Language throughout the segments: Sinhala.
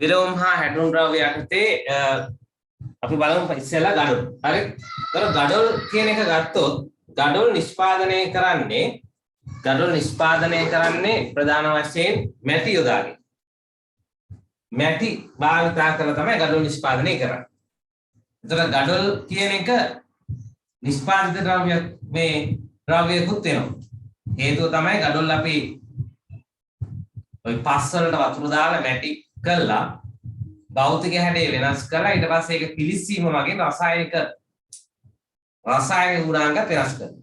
විලවුන් හා හැඩරුම් ද්‍රව්‍ය යටතේ අපි බලමු ඉස්සෙල්ලා ගඩොල්. හරි. ඒතර ගඩොල් කියන එක ගත්තොත් ගඩොල් නිෂ්පාදනය කරන්නේ ප්‍රධාන වශයෙන් මැටි යොදාගෙන. මැටි භාවිතා කරලා තමයි ගඩොල් නිෂ්පාදනය කරන්නේ. ඒතර ගඩොල් කියන එක නිෂ්පාදිත ද්‍රව්‍යකුත් වෙනවා. හේතුව තමයි ගඩොල් අපි ඔය පස් වලට වතුර දාලා මැටි කළා භෞතික හැඩය වෙනස් කරලා ඊට පස්සේ ඒක පිලිස්සීම වගේ රසායනික ගුණාංග වෙනස් කරනවා.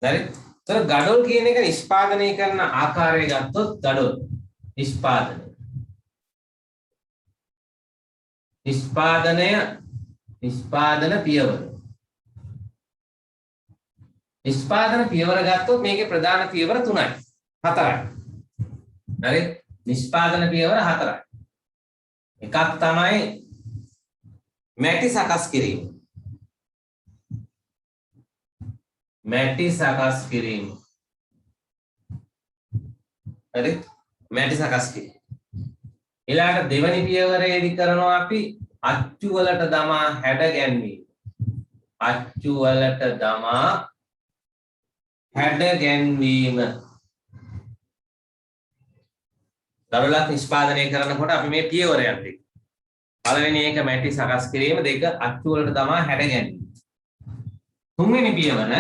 හරි? ඒතර ගඩොල් කියන එක නිෂ්පාදනය කරන ආකාරය ගත්තොත් ගඩොල් නිෂ්පාදන පියවර. නිෂ්පාදන පියවර ගත්තොත් මේකේ ප්‍රධාන පියවර 3යි 4යි. හරි? නිෂ්පාදන පියවර 4යි. එකක් තමයි මැටි සකස් කිරීම. හරි? මැටි සකස් කිරීම. ඊළඟට දෙවැනි පියවරේදී කරනවා අපි අච්චු වලට දමා හැඩ ගැන්වීම. ගඩොලක් නිෂ්පාදනය කරනකොට අපි මේ පියවරයන් දෙක. පළවෙනි එක මැටි සකස් කිරීම, දෙක අච්චු වලට දමා හැඩ ගැනීම. තුන්වෙනි පියවර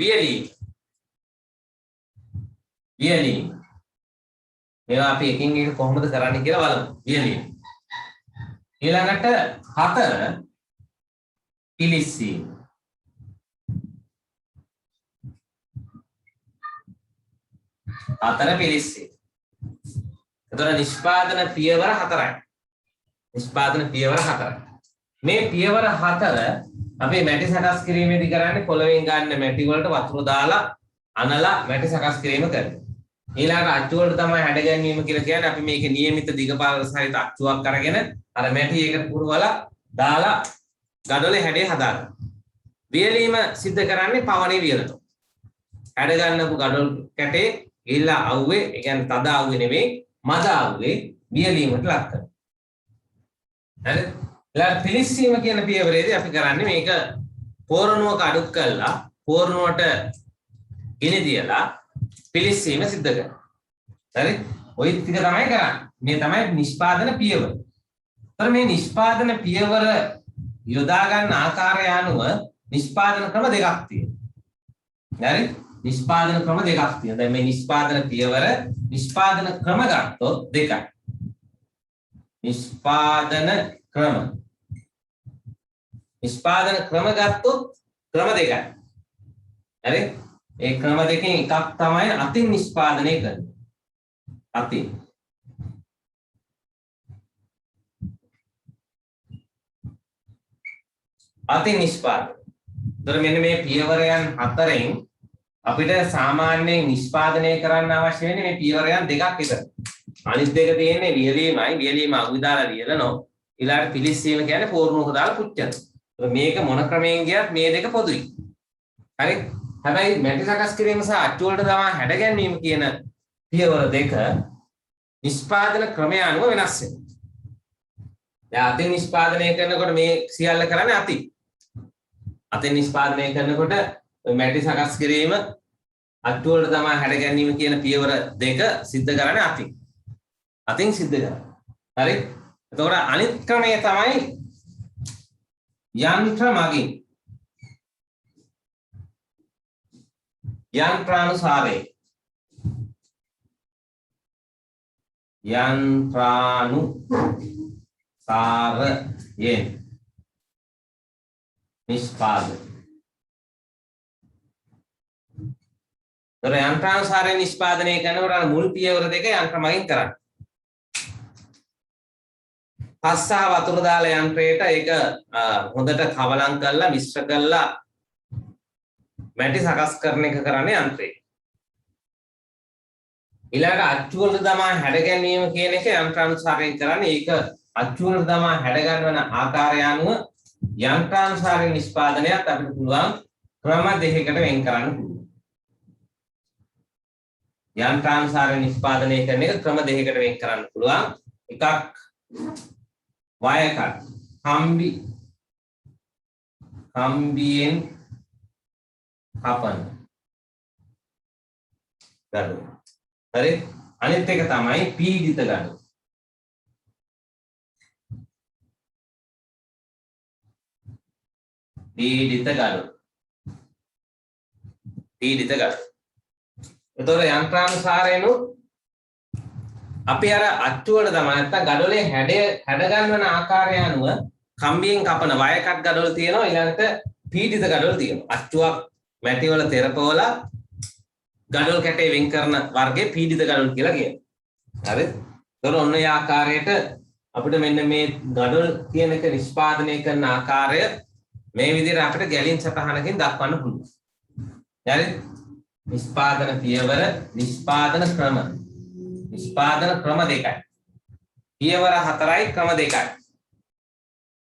වියලීම. මේවා අපි එකින් එක කොහොමද කරන්නේ කියලා බලමු. වියලීම. ඊළඟට 4 පිලිස්සීම. එතකොට නිෂ්පාදන පියවර 4යි. මේ පියවර 4 අපි මැටි සකස් කිරීමේදී කරන්නේ පොළවෙන් ගන්න මැටි වලට වතුර දාලා අනලා මැටි සකස් කිරීම කරනවා. ඊළඟ අච්චු වලට තමයි හැඩ ගැනීම කියලා කියන්නේ අපි මේකේ නියමිත දිගපාර සහිත අච්චුවක් අරගෙන අර මැටි එකට පුරවලා දාලා ගඩොලේ හැඩය හදාගන්න. වියලීම සිද්ධ කරන්නේ පවණේ වියලනවා. හැඩ ගන්නපු ගඩොල් කැටේ ගිහිල්ලා අවුවේ, ඒ කියන්නේ තද අවුවේ නෙමෙයි මද අවුවේ වියලීමට ලක් කරනවා. හරි? ඊළඟ පිලිස්සීම කියන පියවරේදී අපි කරන්නේ මේක පෝරණුවක අඩු කරලා පෝරණුවට ගිනි තියලා පිලිස්සීම සිද්ධ කරනවා. හරි? ওই ටික තමයි කරන්නේ. මේ තමයි නිෂ්පාදන පියවර. ඒතර මේ නිෂ්පාදන පියවර යොදා ගන්න ආකාරය අනුව නිෂ්පාදන ක්‍රම දෙකක් තියෙනවා. හරි? නිෂ්පාදන ක්‍රම දෙකක් තියෙනවා. දැන් මේ නිෂ්පාදන පියවර නිෂ්පාදන ක්‍රම ගත්තොත් දෙකයි. නිෂ්පාදන ක්‍රම ගත්තොත් ක්‍රම දෙකයි. හරි? ඒ ක්‍රම දෙකෙන් එකක් තමයි අතින් නිෂ්පාදනය කරන්නේ. අතින් නිෂ්පාදනය. ඒතර මෙන්න මේ පියවරයන් 4න් අපිට සාමාන්‍යයෙන් නිෂ්පාදනය කරන්න අවශ්‍ය වෙන්නේ මේ පියවරයන් දෙකක් විතර. අනිත් දෙක තියෙන්නේ වියලීමයි. වියලීම අගුයි දාලා ලියලනවා. ඊළඟට පිලිස්සීම කියන්නේ පෝරණුවක දාලා පුච්චනවා. මේක මොන ක්‍රමයෙන් ගියත් මේ දෙක පොදුයි. හරි? හැබැයි මැටි සකස් කිරීම සහ අච්චු වලට තමයි හැඩ ගැනීම කියන පියවර දෙක නිෂ්පාදන ක්‍රමය අනුව වෙනස් වෙනවා. දැන් අතින් නිෂ්පාදනය කරනකොට මේ සියල්ල කරන්නේ අතින් නිෂ්පාදනය කරනකොට මැටි සකස් කිරීම අච්චු වලට තමයි හැඩ ගැනීම කියන පියවර දෙක සිද්ධ කරන්නේ අතින් සිද්ධ කරන්නේ. හරි? එතකොට අනිත් ක්‍රමය තමයි යන්ත්‍ර මගින් යන්ත්‍රානුසාරයෙන් නිෂ්පාදනය. යන්ත්‍රානුසාරයෙන් නිෂ්පාදනය කරනකොට මුල් පියවර දෙක යන්ත්‍ර මගින් කරන්නේ. පස් සහ වතුර දාලා යන්ත්‍රයට ඒක හොඳට කවලම් කරලා මිශ්‍ර කරලා මැටි සකස් කරන එක කරන්නේ යන්ත්‍රය. ඊළඟ අච්චු වලට දමා හැඩ ගැනීම කියන එක යන්ත්‍රානුසාරයෙන් කරන්නේ. ඒක අච්චු වලට දමා හැඩ ගන්නවන ආකාරය අනුව යන්ත්‍රානුසාරයෙන් නිෂ්පාදනයත් අපිට පුළුවන් ක්‍රම දෙකකට වෙන් කරන්න පුළුවන්. යන්ත්‍රානුසාරයෙන් නිෂ්පාදනය කරන එක ක්‍රම දෙකකට වෙන් කරන්න පුළුවන්. එකක් වයර් කට් කම්බියෙන් කපන ගඩොල්. හරි. අනිත් එක තමයි පීඩිත ගඩොල්. පීඩිත ගඩොල්. එතකොට යන්ත්‍රානුසාරයෙන් අපි අර අච්චුවල තමයි නැත්තම් ගඩොලේ හැඩ ගන්නවන ආකාරය අනුව කම්බියෙන් කපන වයර් කට් ගඩොල් තියෙනවා. ඊළඟට පීඩිත ගඩොල් තියෙනවා. අච්චුවක් මැටි වල තෙරපවලා ගඩොල් කැටේ වෙන් කරන වර්ගයේ පීඩිත ගඩොල් කියලා කියනවා. හරිද? එතකොට ඔන්න ඒ ආකාරයට අපිට මෙන්න මේ ගඩොල් කියන එක නිෂ්පාදනය කරන ආකාරය මේ විදිහට අපිට ගැලින් සටහනකින් දක්වන්න පුළුවන්. හරිද? නිෂ්පාදන පියවර, නිෂ්පාදන ක්‍රම දෙකයි. පියවර 4යි ක්‍රම දෙකයි.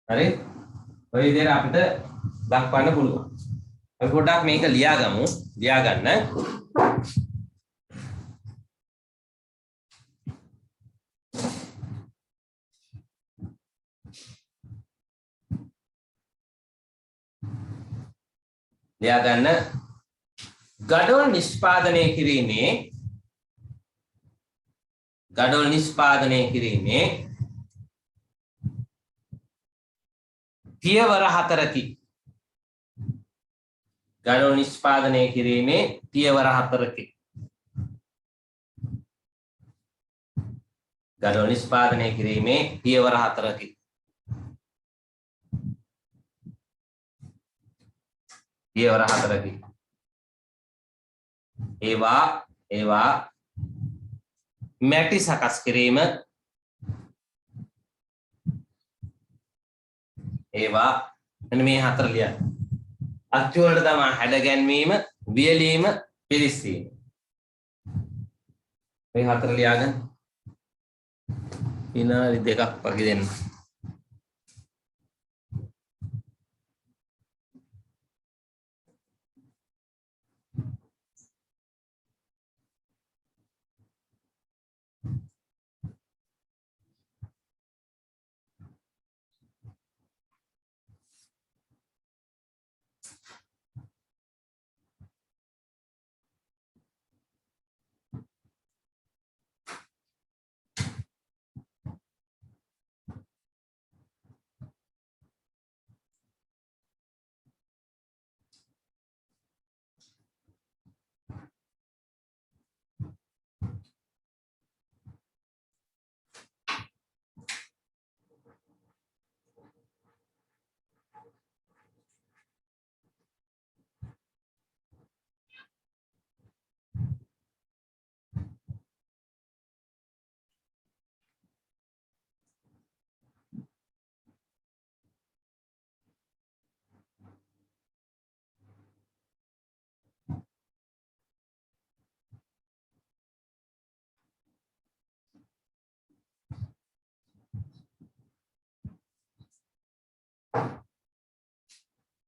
හරි? ඔය විදිහට අපිට දක්වන්න පුළුවන්. අපි පොඩ්ඩක් මේක ලියාගමු. ලියාගන්න. ගඩොල් නිෂ්පාදනය කිරීමේ පියවර 4කි. ගඩොල් නිෂ්පාදනය කිරීමේ පියවර 4කි. ගඩොල් නිෂ්පාදනය කිරීමේ පියවර 4කි. පියවර 4කි. ඒවා මැටි සකස් කිරීම, ඒවා මෙන්න මේ 4 ලියන්න. අච්චු වලට තමයි හැඩ ගැන්වීම, වියලීම, පිරිස්සීම. මේ 4 ලියාගන්න. විනාඩි 2ක් වගේ දෙන්න.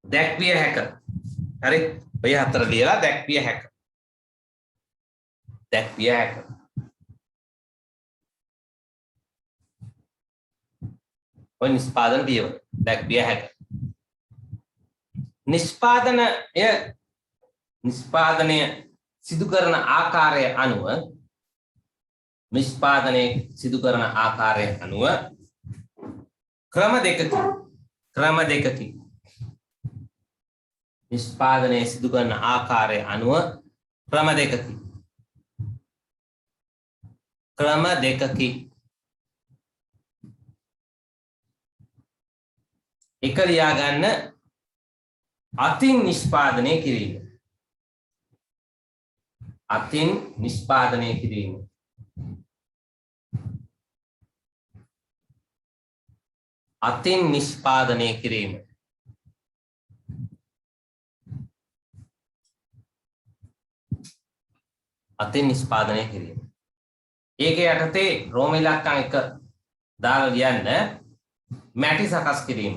දැක්විය හැක. හරි? ඔය 4 ලියලා දැක්විය හැක. ඔය නිෂ්පාදන පියවර දැක්විය හැක. නිෂ්පාදනය සිදු කරන ආකාරය අනුව ක්‍රම දෙකකි. නිෂ්පාදනය සිදු කරන ආකාරය අනුව ක්‍රම දෙකකි. එක ලියා ගන්න අතින් නිෂ්පාදනය කිරීම. අතින් නිෂ්පාදනය කිරීම. අතින් නිෂ්පාදනය කිරීම. අතින් නිෂ්පාදනය කිරීම. ඒක යටතේ රෝම ඉලක්කම් 1 දාලා ලියන්න මැටි සකස් කිරීම.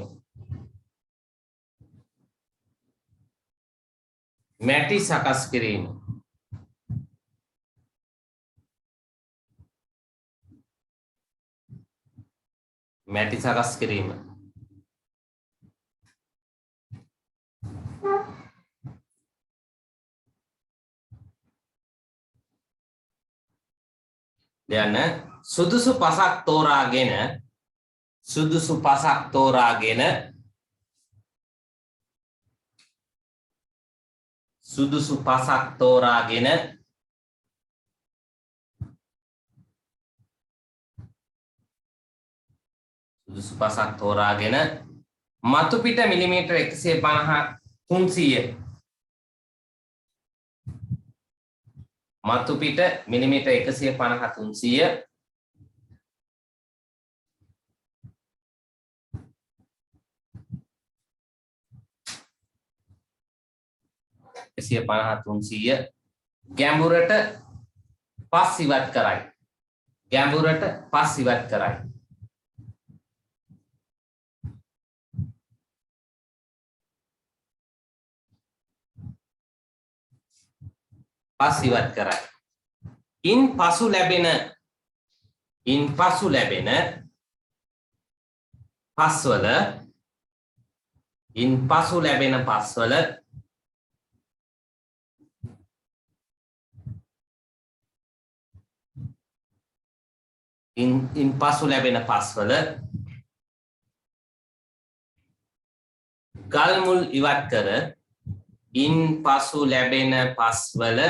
මැටි සකස් කිරීම. මැටි සකස් කිරීම. දැන් සුදුසු පසක් තෝරාගෙන සුදුසු පසක් තෝරාගෙන සුදුසු පසක් තෝරාගෙන සුදුසු පසක් තෝරාගෙන මතු පිට මිලිමීටර 150 300 මතු පිට මිලිමීටර 150 300 150 300 ගැඹුරට පස් ඉවත් කරයි. ගැඹුරට පස් ඉවත් කරයි. පස් ඉවත් කරයි. ඉන් පසු ලැබෙන පස්වල ඉන් පසු ලැබෙන පස්වල ඉන් පසු ලැබෙන පස්වල ගල් මුල් ඉවත් කර ඉන් පසු ලැබෙන පස්වල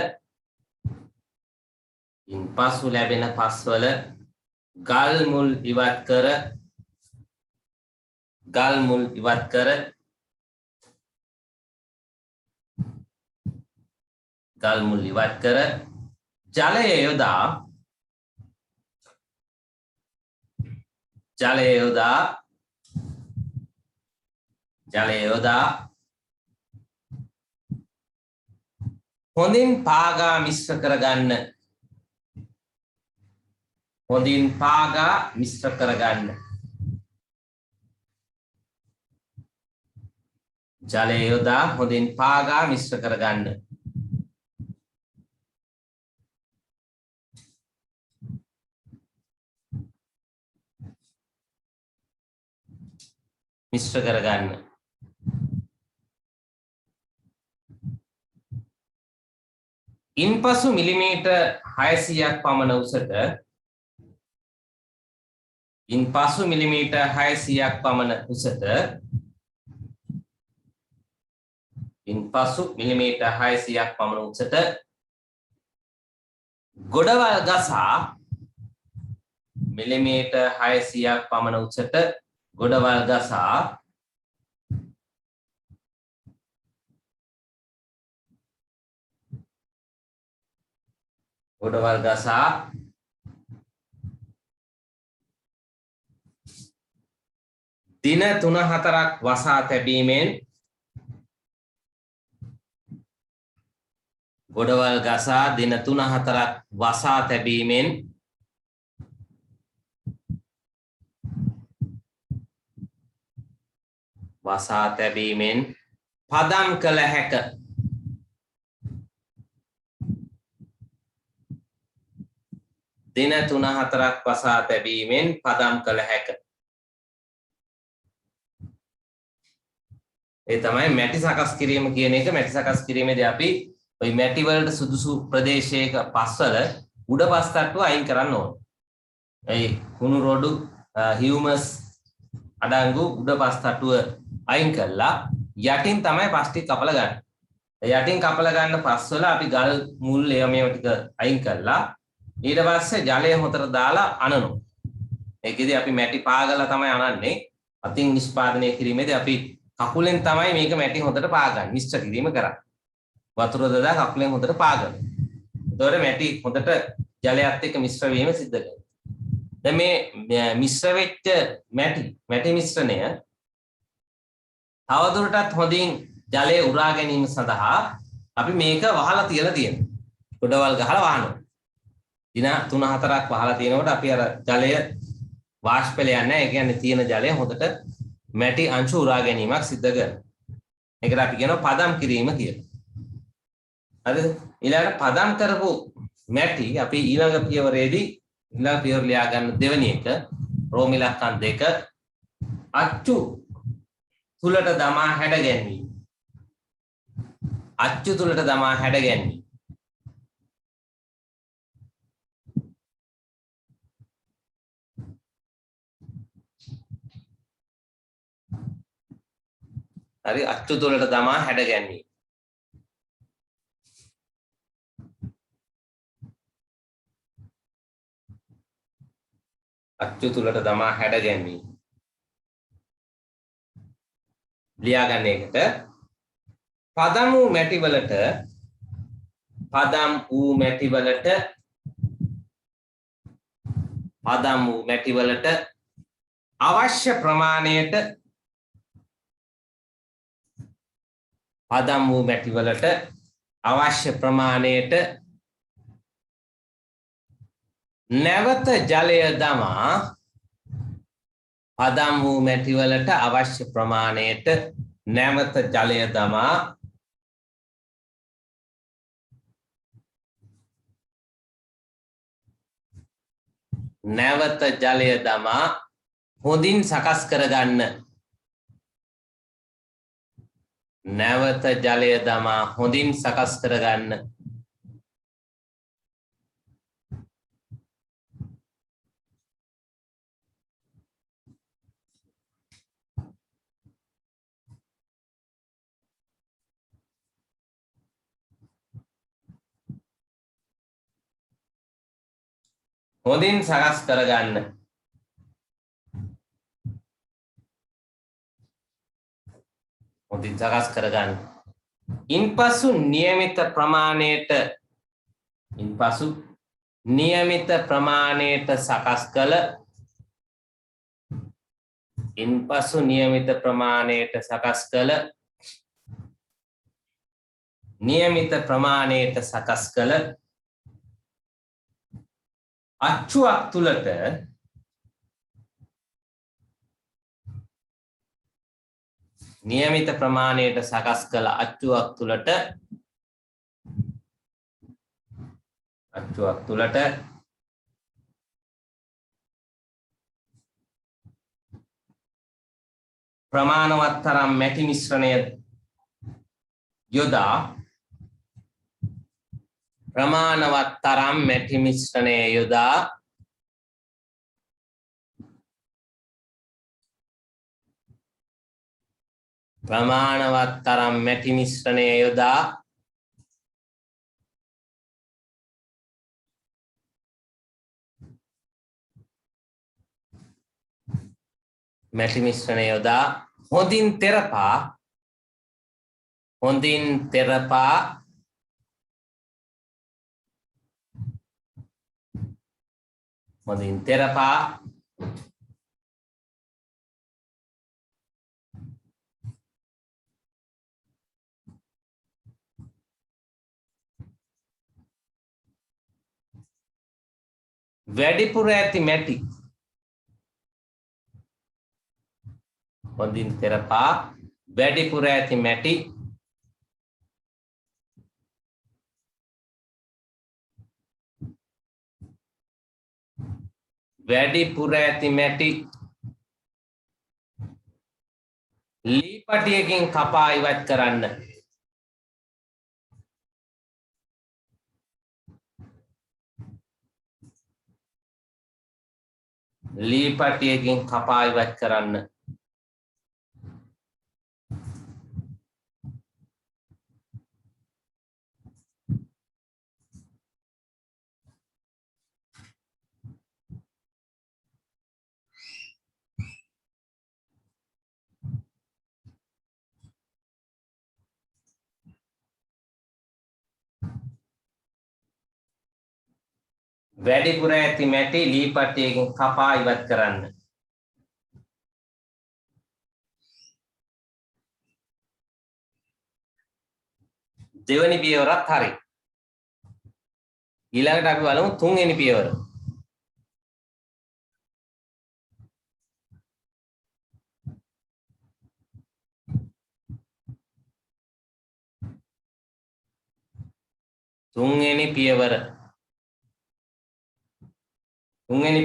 ගල් මුල් ඉවත් කර ජලය යොදා හොඳින් පාගා මිශ්‍ර කරගන්න. ජලය යොදා හොඳින් පාගා මිශ්‍ර කරගන්න. ඉන්පසු මිලිමීටර් 600ක් පමණ උසට ගොඩවල් ගසා මිලිමීටර් 600ක් පමණ උසට ගොඩවල් ගසා දින 3-4ක් වසා තැබීමෙන් ගොඩවල් ගසා දින 3-4ක් වසා තැබීමෙන් පදම් කළ හැක. දින 3-4ක් වසා තැබීමෙන් පදම් කළ හැක. ඒ තමයි මැටි සකස් කිරීම කියන එක. මැටි සකස් කිරීමේදී අපි ওই මැටි වලට සුදුසු ප්‍රදේශයක පස්වල උඩ පස් තට්ටුව අයින් කරන්න ඕන. ඒ කුණු රොඩු හියුමස් අඩංගු උඩ පස් තට්ටුව අයින් කළා යටින් තමයි පස් ටික කපලා ගන්න. යටින් කපලා ගන්න පස්වල අපි ගල් මුල් මේව ටික අයින් කළා. ඊට පස්සේ ජලය හොතට දාලා අනනවා. ඒකෙදී අපි මැටි පාගලා තමයි අනන්නේ. අතින් නිෂ්පාදනය කිරීමේදී අපි කකුලෙන් තමයි මේක මැටි හොතට පාගන්නේ. මිශ්‍ර කිරීම කරන්නේ. වතුර දදා කකුලෙන් හොතට පාගන්න. එතකොට මැටි හොතට ජලයත් එක්ක මිශ්‍ර වීම සිද්ධ කරනවා. දැන් මේ මිශ්‍ර වෙච්ච මැටි මිශ්‍රණය තවදුරටත් හොඳින් ජලය උරා ගැනීම සඳහා අපි මේක වහලා තියලා තියෙනවා. ගොඩවල් ගහලා වහනවා. දින 3-4ක් වහලා තියෙනකොට අපි අර ජලය වාෂ්පල යන්නේ නැහැ. ඒ කියන්නේ තියෙන ජලය හොඳට මැටි අංශු උරා ගැනීමක් සිද්ධ කරනවා. ඒකට අපි කියනවා පදම් කිරීම කියලා. හරිද? ඊළඟට පදම් කරපු මැටි අපි ඊළඟ පියවරේදී ඊළඟ පියවර ලියා ගන්න දෙවෙනි එක රෝම ඉලක්කම් දෙක අච්චු තුලට දමා හැඩ ගැන්වීම. අච්චු තුලට දමා හැඩ ගැන්වීම. හරි අච්චු තුලට දමා හැඩ ගැන්වීම. අච්චු තුලට දමා හැඩ ගැන්වීම. ලියා ගන්න එකට පදම් වූ මැටිවලට අවශ්‍ය ප්‍රමාණයට නැවත ජලය දමා හොඳින් සකස් කරගන්න. ඉන්පසු නියමිත ප්‍රමාණයට සකස් කළ අච්චුවක් තුලට ප්‍රමාණවත් තරම් මැටි මිශ්‍රණය යොදා හොඳින් තෙරපා වැඩිපුර ඇති මැටි ලී පටියකින් කපා ඉවත් කරන්න. වැඩිපුර ඇති මැටි ලී පටියකින් කපා ඉවත් කරන්න. දෙවනි පියවරත් හරි. ඊළඟට අපි බලමු තුන්වෙනි පියවර. තුන්වෙනි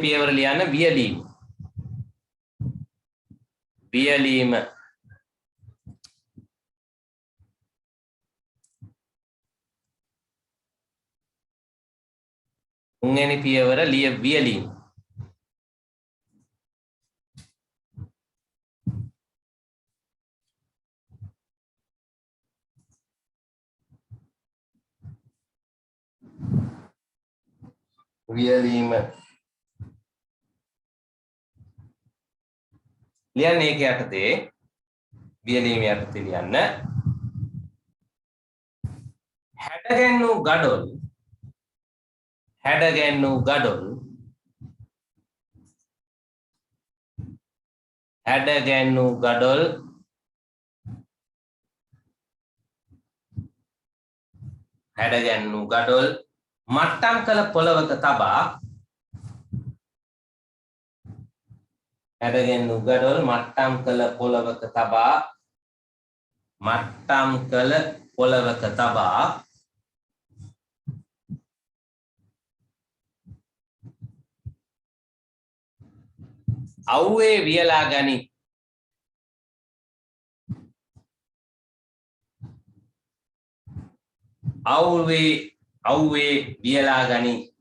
පියවර ලියන්න වියලීම. වියලීම තුන්වෙනි පියවර වියලීම වියලීම ලියන්න ඒක යටතේ වියලීම යටතේ ලියන්න හැඩගැන්වූ ගඩොල් හැඩගැන්වූ ගඩොල් හැඩගැන්වූ ගඩොල් හැඩගැන්වූ ගඩොල් මට්ටම් කළ පොළවක තබා හැඩගැන්වූ ගඩොල් මට්ටම් කළ පොළවක තබා මට්ටම් කළ පොළවක තබා අව්වේ වියලා ගනි අව්වේ වියලා ගනි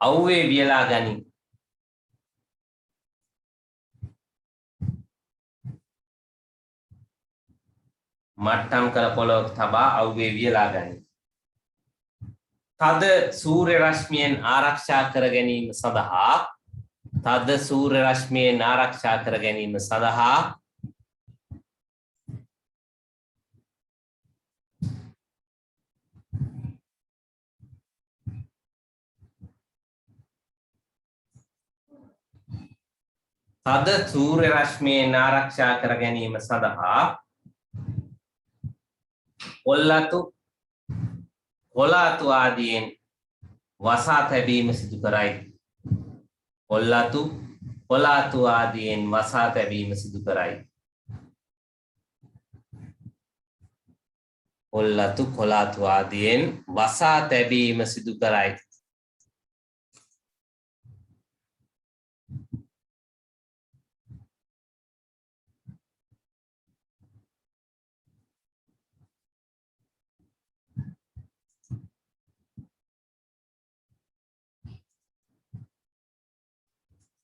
අව්වේ වියලා ගනි මට්ටම් කළ පොළොවක් තබා අව්වේ වියලා ගනි තද සූර්ය රශ්මියෙන් ආරක්ෂා කර ගැනීම සඳහා තද සූර්ය රශ්මියෙන් ආරක්ෂා කර ගැනීම සඳහා තද සූර්ය රශ්මියෙන් ආරක්ෂා කර ගැනීම සඳහා කොළාතු ආදියෙන් වසා තැබීම සිදු කරයි. කොළාතු ආදියෙන් වසා තැබීම සිදු කරයි. කොළාතු ආදියෙන් වසා තැබීම සිදු කරයි.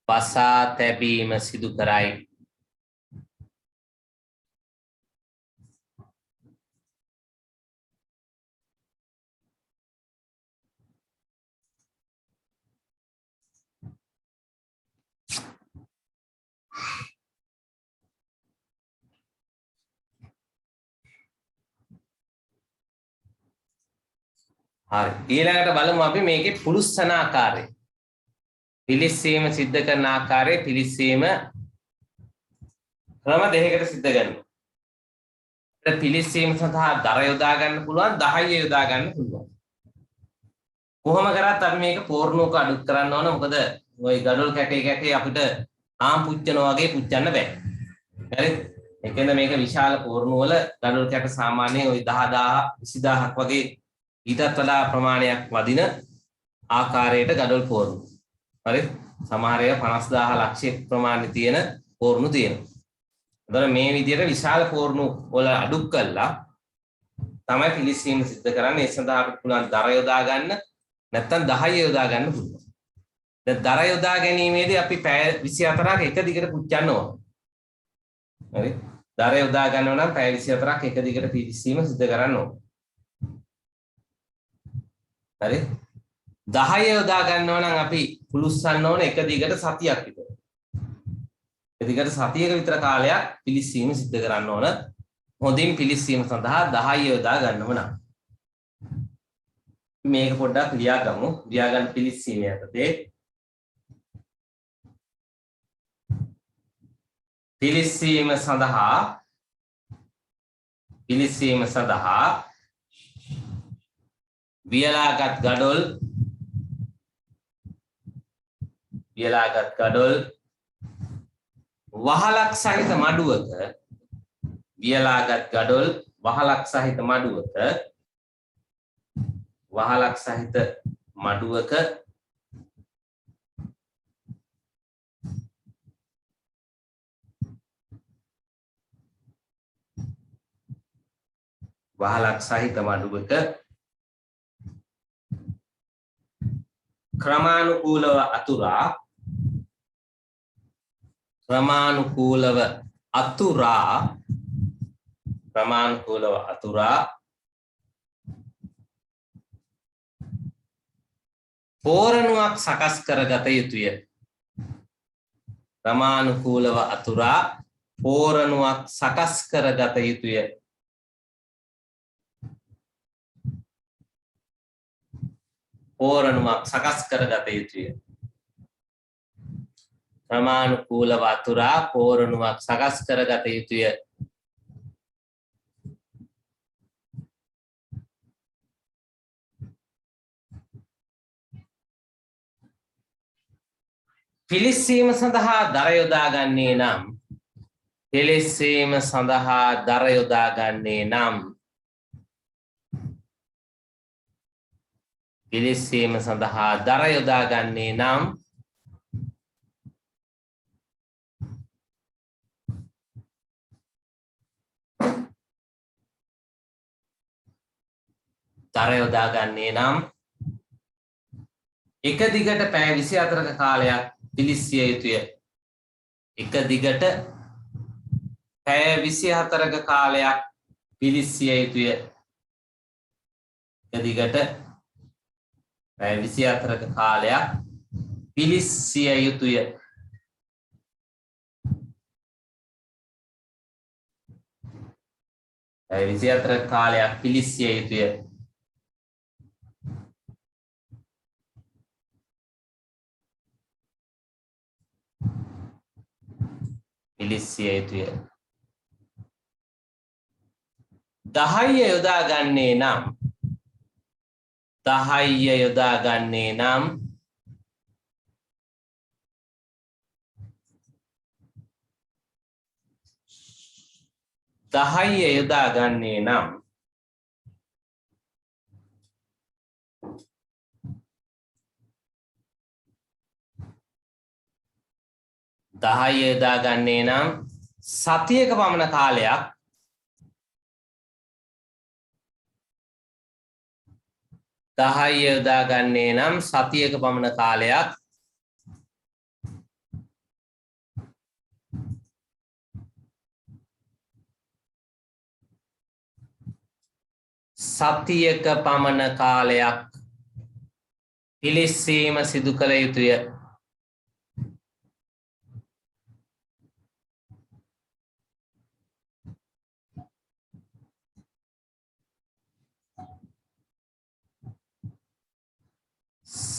වසා තැබීම සිදු කරයි. හරි ඊළඟට බලමු අපි මේකේ පුළුස්සන ආකාරය. පිලිස්සීම සිද්ධ කරන ආකාරය පිලිස්සීම ක්‍රම දෙකකට සිද්ධ කරනවා. පිලිස්සීම සඳහා දර යොදා ගන්න පුළුවන් 10 යොදා ගන්න පුළුවන්. කොහොම කරත් අපි මේක පෝර්ණුවක අඩු කරන්න ඕන. මොකද ওই ගඩොල් කැටේ අපිට ආම් පුච්චනවා වගේ පුච්චන්න බෑ. හරිද? ඒකෙන්ද මේක විශාල පෝර්ණුව වල ගඩොල් කැට සාමාන්‍යයෙන් ওই 10000 20000ක් වගේ ඊටත් වඩා ප්‍රමාණයක් වදින ආකාරයට ගඩොල් පෝර්ණු. හරි සමහර ඒවා 50000 ලක්ෂ ප්‍රමාණය තියෙන පෝර්ණු තියෙනවා. එතකොට මේ විදිහට විශාල පෝර්ණු වල අඩු කළා තමයි පිලිස්සීම සිද්ධ කරන්නේ. ඒ සඳහා අපිට පුළුවන් දර යොදා ගන්න නැත්නම් 10 යොදා ගන්න පුළුවන්. දැන් දර යොදා ගැනීමේදී අපි පැය 24ක් එක දිගට පුච්චන්න ඕන. හරි දර යොදා ගන්නවා නම් පැය 24ක් එක දිගට පිලිස්සීම සිද්ධ කරන්න ඕන. හරි 10 යොදා ගන්නවා නම් අපි පුළුස්සන්න ඕන එක දිගට සතියක් විතර. එක දිගට සතියක විතර කාලයක් පිලිස්සීම සිද්ධ කරන්න ඕන. හොඳින් පිලිස්සීම සඳහා 10 යොදා ගන්නව නම් මේක පොඩ්ඩක් ලියා ගමු. ලියා ගන්න පිලිස්සීම යටතේ පිලිස්සීම සඳහා වියලාගත් ගඩොල් වියලාගත් ගඩොල් වහලක් සහිත මඩුවක වියලාගත් ගඩොල් වහලක් සහිත මඩුවක ක්‍රමානුකූලව අතුරා පෝරණුවක් සකස් කරගත යුතුය. ක්‍රමානුකූලව අතුරා පෝරණුවක් සකස් කරගත යුතුය. පෝරණුවක් සකස් කරගත යුතුය. ක්‍රමානුකූලව අතුරා පෝරණුවක් සකස් කරගත යුතුය. පිලිස්සීම සඳහා දර යොදා ගන්නේ නම් පිලිස්සීම සඳහා දර යොදා ගන්නේ නම් පිලිස්සීම සඳහා දර යොදා ගන්නේ නම් දර යොදා ගන්නේ නම් එක දිගට පැය 24ක කාලයක් පිලිස්සිය යුතුය. එක දිගට පැය 24ක කාලයක් පිලිස්සිය යුතුය. එක දිගට පැය 24ක කාලයක් පිලිස්සිය යුතුය. පැය 24ක කාලයක් පිලිස්සිය යුතුය. පිලිස්සිය යුතුය. 10 යොදා ගන්නේ නම් 10 යොදා ගන්නේ නම් 10 යොදා ගන්නේ නම් 10 යොදා ගන්නේ නම් සතියක පමණ කාලයක් 10 යොදා ගන්නේ නම් සතියක පමණ කාලයක් සතියක පමණ කාලයක් පිලිස්සීම සිදු කළ යුතුය.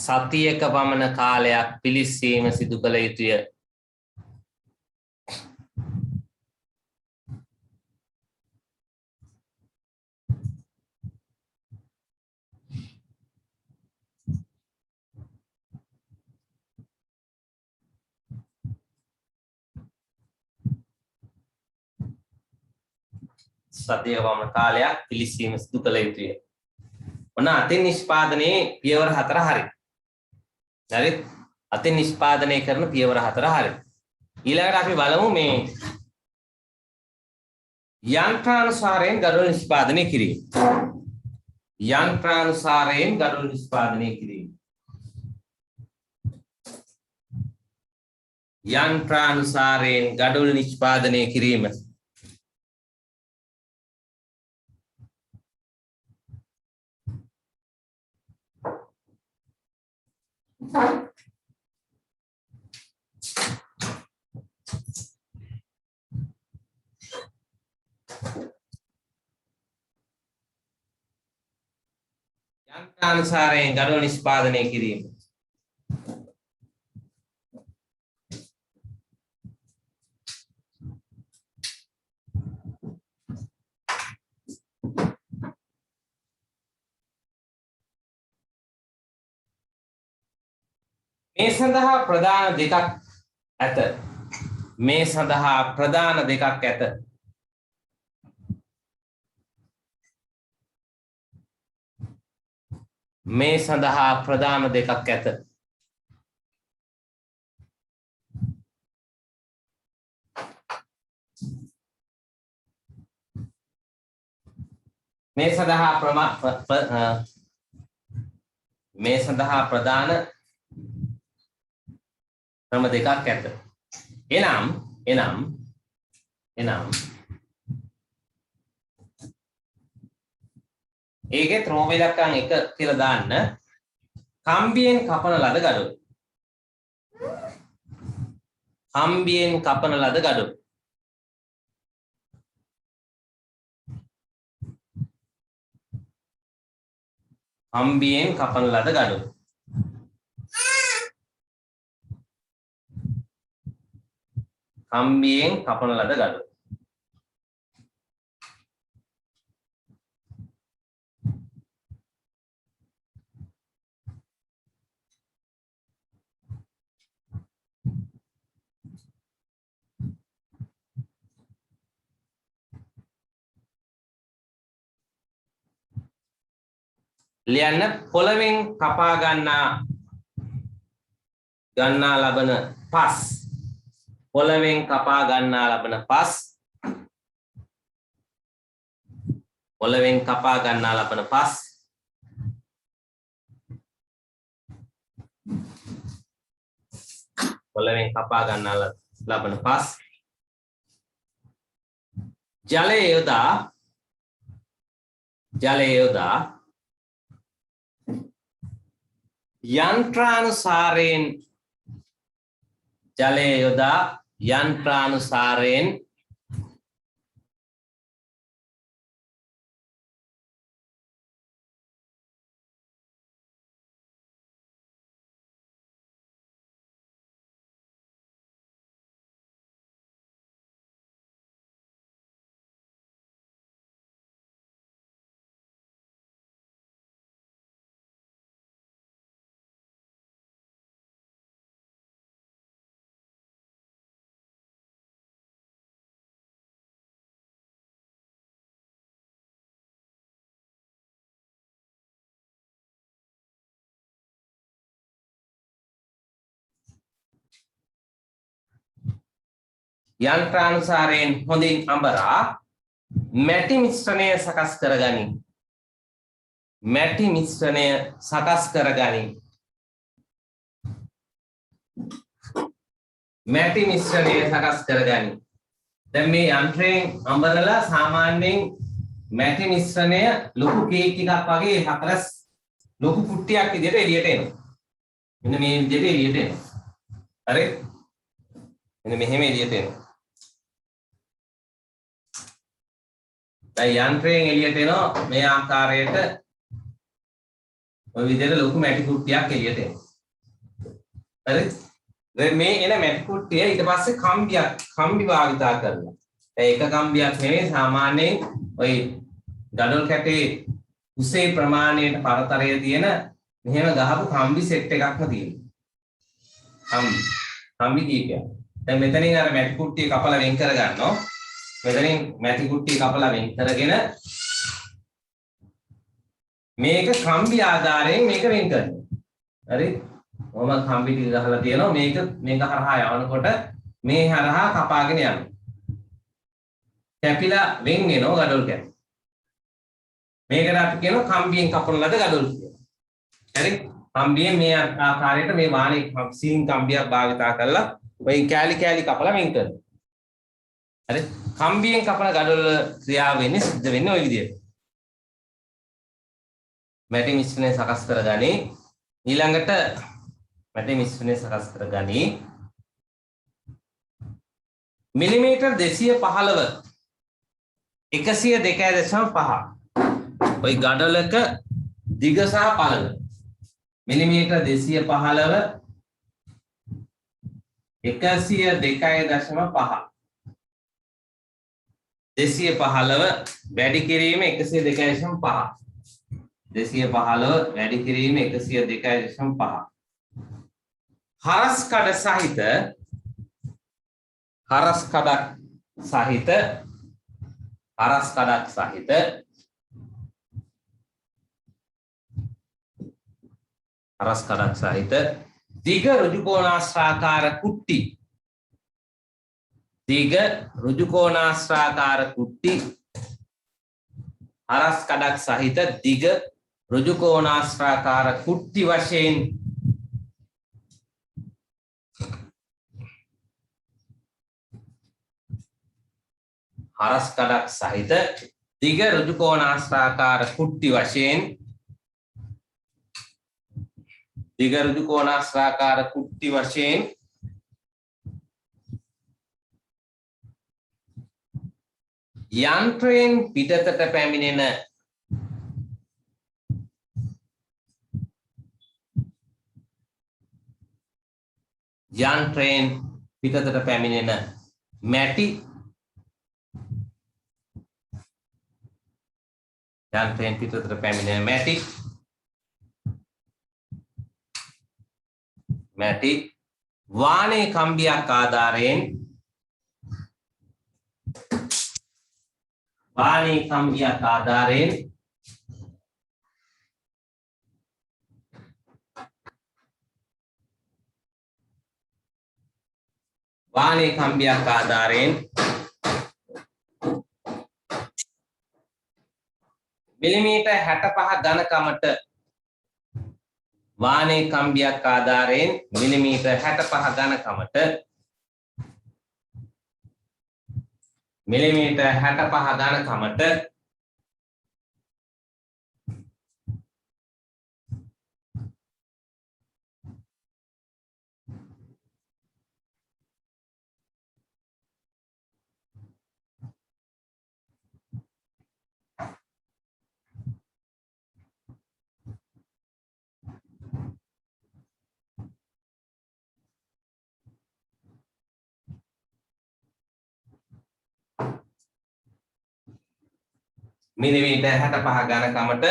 සතියක පමණ කාලයක් පිලිස්සීම සිදු කළ යුතුය. සතියක පමණ කාලයක් පිලිස්සීම සිදු කළ යුතුය. ඔන්න අතින් නිෂ්පාදනයේ පියවර 4 හරි. හරි? අතින් නිෂ්පාදනය කරන පියවර 4 හරි. ඊළඟට අපි බලමු මේ යන්ත්‍රානුසාරයෙන් ගඩොල් නිෂ්පාදනය කිරීම. යන්ත්‍රානුසාරයෙන් ගඩොල් නිෂ්පාදනය කිරීම. යන්ත්‍රානුසාරයෙන් ගඩොල් නිෂ්පාදනය කිරීම. යන්ත්‍රානුසාරයෙන් ගඩොල් නිෂ්පාදනය කිරීම. මේ සඳහා ප්‍රධාන දෙකක් ඇත. මේ සඳහා ප්‍රධාන දෙකක් ඇත. මේ සඳහා ප්‍රධාන දෙකක් ඇත. මේ සඳහා ප්‍රධාන ක්‍රම දෙකක් ඇත. එනම් ඒකේ ත්‍රෝම ඉලක්කම් 1 කියලා දාන්න. කම්බියෙන් කපන ලද ගඩොල්. කම්බියෙන් කපන ලද ගඩොල්. කම්බියෙන් කපන ලද ගඩොල්. කම්බියෙන් කපන ලද ගඩොල්. ලියන්න පොළවෙන් කපා ගන්නා ලබන පස්. පොළවෙන් කපා ගන්නා ලබන පස්. පොළවෙන් කපා ගන්නා ලබන පස්. පොළවෙන් කපා ගන්නා ලබන පස්. ජලය යොදා යන්ත්‍රානුසාරයෙන් හොඳින් අඹරා මැටි මිශ්‍රණය සකස් කරගනි. මැටි මිශ්‍රණය සකස් කරගනි. මැටි මිශ්‍රණය සකස් කරගනි. දැන් මේ යන්ත්‍රයෙන් අඹරලා සාමාන්‍යයෙන් මැටි මිශ්‍රණය ලොකු කේක් එකක් වගේ හතරස් ලොකු කුට්ටියක් විදිහට එළියට එනවා. මෙන්න මේ විදිහට එළියට එනවා. හරි? මෙන්න මෙහෙම එළියට එනවා. දැන් යන්ත්‍රයෙන් එළියට එනවා මේ ආකාරයට ඔය විදිහට ලොකු මැටි කුට්ටියක් එළියට එනවා. හරි? දැන් මේ එන මැටි කුට්ටිය ඊට පස්සේ කම්බි භාවිතා කරනවා. දැන් එක කම්බියක් නෙවෙයි සාමාන්‍යයෙන් ඔය ගඩොල් කැටේ උසේ ප්‍රමාණයට පරතරය තියෙන මෙහෙම ගහපු කම්බි සෙට් එකක්ම තියෙනවා. කම්බි කීපයක්. දැන් මෙතනින් අර මැටි කුට්ටිය කපලා වෙන් කර ගන්නවා. මෙතනින් මැටි කුට්ටිය කපලා වෙන් කරගෙන මේක කම්බි ආධාරයෙන් මේක වෙන් කරනවා. හරි? ඔහම කම්බි ටික ගහලා තියෙනවා. මේක හරහා යවනකොට මේ හරහා කපාගෙන යනවා. කැපිලා වෙන් වෙනවා ගඩොල් කැට. මේකට අපි කියනවා කම්බියෙන් කපන ලද ගඩොල් කියලා. හරි? කම්බියෙන් මේ ආකාරයට මේ වාණේ සීන් කම්බියක් භාවිතා කරලා ඔය කෑලි කපලා වෙන් කරනවා. හරි? කම්බියෙන් කපන ගඩොල් ක්‍රියාව වෙන්නේ සිද්ධ වෙන්නේ ওই විදිහට. මැටි මිශ්‍රණය සකස් කරගනි. ඊළඟට මැටි මිශ්‍රණය සකස් කරගනි. මිලිමීටර් 215 102.5 ওই ගඩොලක දිග සහ පළල මිලිමීටර් 215 102.5 215 වැඩි කිරීම 102.5 215 වැඩි කිරීම 102.5 හරස්කඩ සහිත හරස්කඩක් සහිත දිග ඍජුකෝණාශ්‍රාකාර කුට්ටි හරස්කඩක් සහිත දිග ඍජුකෝණාශ්‍රාකාර කුට්ටි වශයෙන් හරස්කඩක් සහිත දිග ඍජුකෝණාශ්‍රාකාර කුට්ටි වශයෙන් යන්ත්‍රයෙන් පිටතට පැමිණෙන මැටි වානේ කම්බියක් ආධාරයෙන් මිලිමීටර් 65 ඝනකමට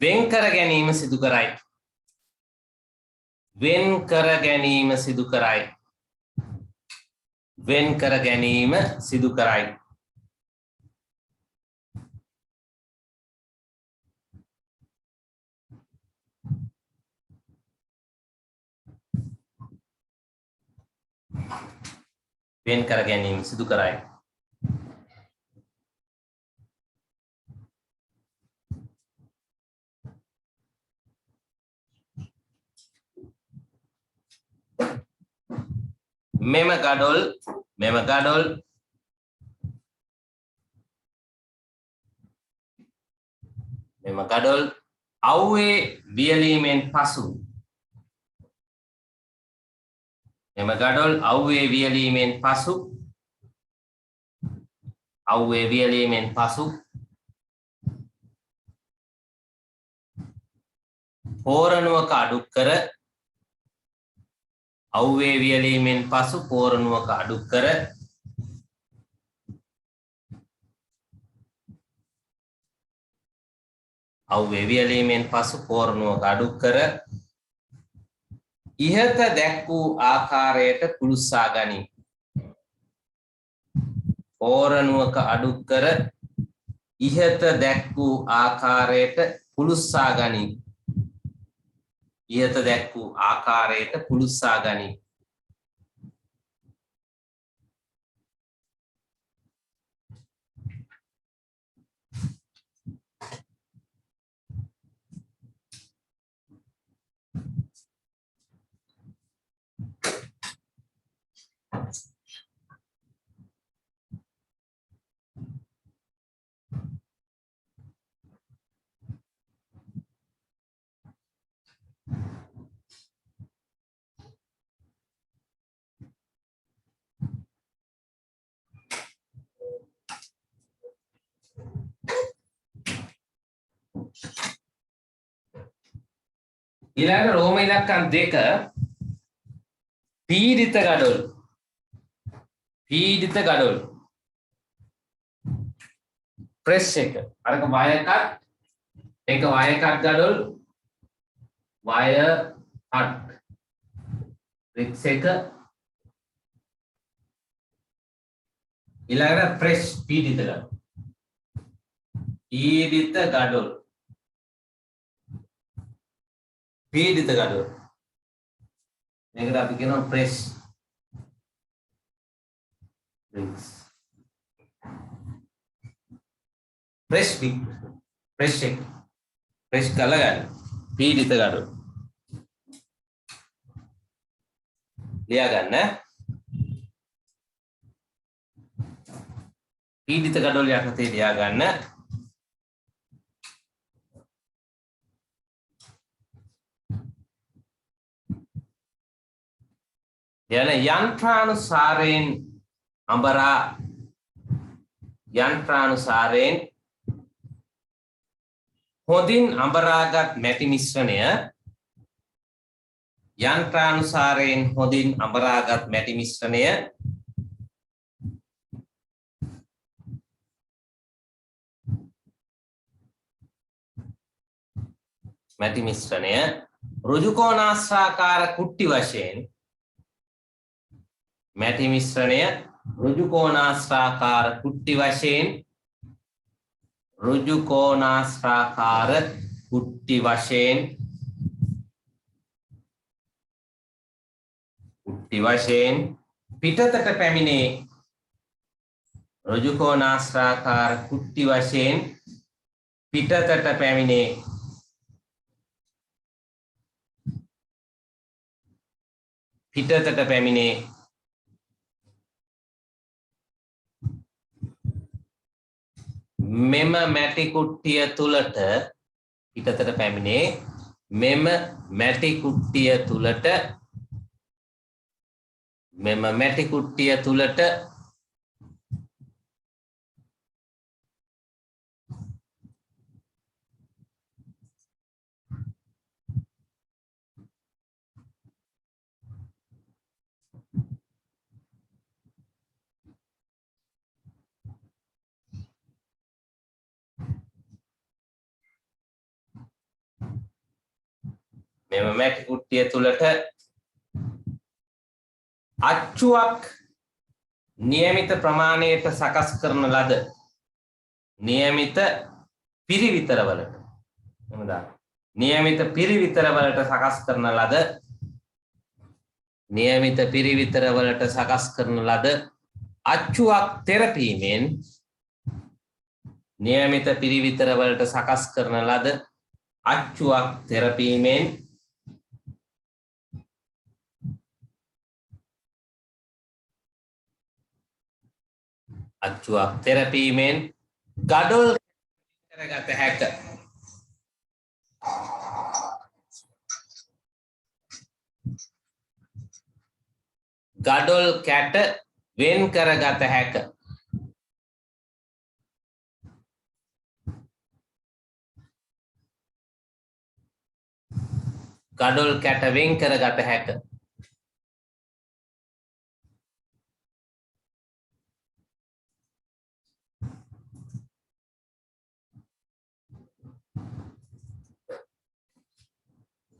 වෙන් කර ගැනීම සිදු කරයි. මෙම ගඩොල් අව්වේ වියලීමෙන් පසු පෝරණුවක අඩු කර ඉහත දැක් වූ ආකාරයට පුළුස්සා ගනී. පෝරණුවක අඩු කර ඉහත දැක් වූ ආකාරයට පුළුස්සා ගනී. ඊළඟ රෝම ඉලක්කම් 2 පීඩිත ගඩොල් ප්‍රෙස් එක අරක වයර් එකක් ඒක wire cut gadol wire cut bricks එක ඊළඟට fresh පීඩිත gadol පීඩිත gadol මේකට අපි කියනවා fresh bricks fresh big fresh එක fresh කළා ගන්න පීඩිත gadol ලියා ගන්න පීඩිත gadol යටතේ ලියා ගන්න යන යන්ත්‍රානුසාරයෙන් හොඳින් අඹරාගත් මැටි මිශ්‍රණය ඍජු කෝණාශ්‍රාකාර කුට්ටි වශයෙන් පිටතට පැමිණේ මෙම මැටි කුට්ටිය තුලට අච්චුවක් නියමිත ප්‍රමාණයට සකස් කරන ලද නියමිත පිරිවිතරවලට සකස් කරන ලද අච්චුවක් තෙරපීමෙන් gadol කරගත හැක. gadol කැට වෙන් කරගත හැක. gadol කැට වෙන් කරගත හැක.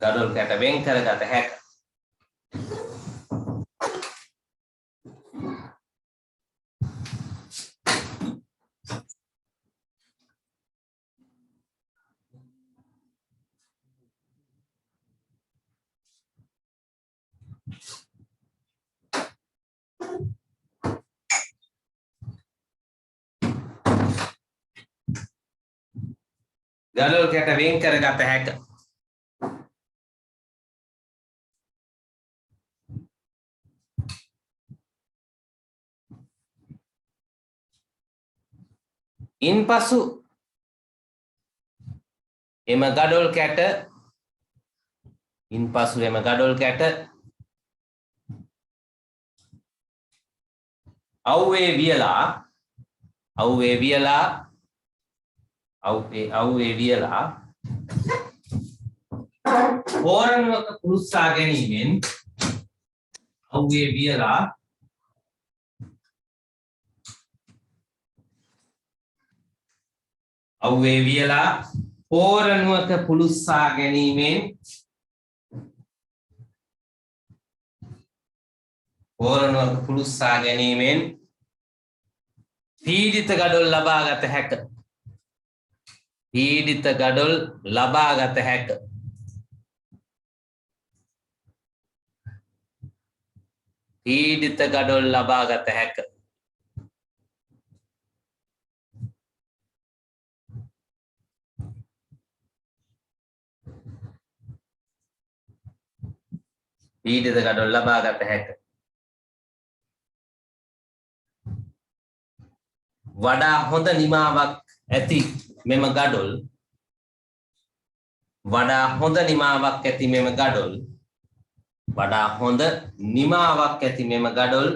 gadol කැට වෙන් කරගත හැක. gadol කැට වෙන් කරගත හැක. ඉන්පසු එම gadol කැට අව්වේ වියලා හෝරණුවක පුරුස්සා ගැනීමෙන් අව්වේ වියලා පෝරණුවක පුළුස්සා ගැනීමෙන් පීඩිත ගඩොල් ලබාගත හැක. පීඩිත ගඩොල් ලබාගත හැක. පීඩිත ගඩොල් ලබාගත හැක. පීඩිත ගඩොල් ලබාගත හැක. වඩා හොඳ නිමාවක් ඇති මෙම ගඩොල් වඩා හොඳ නිමාවක් ඇති මෙම ගඩොල් වඩා හොඳ නිමාවක් ඇති මෙම ගඩොල්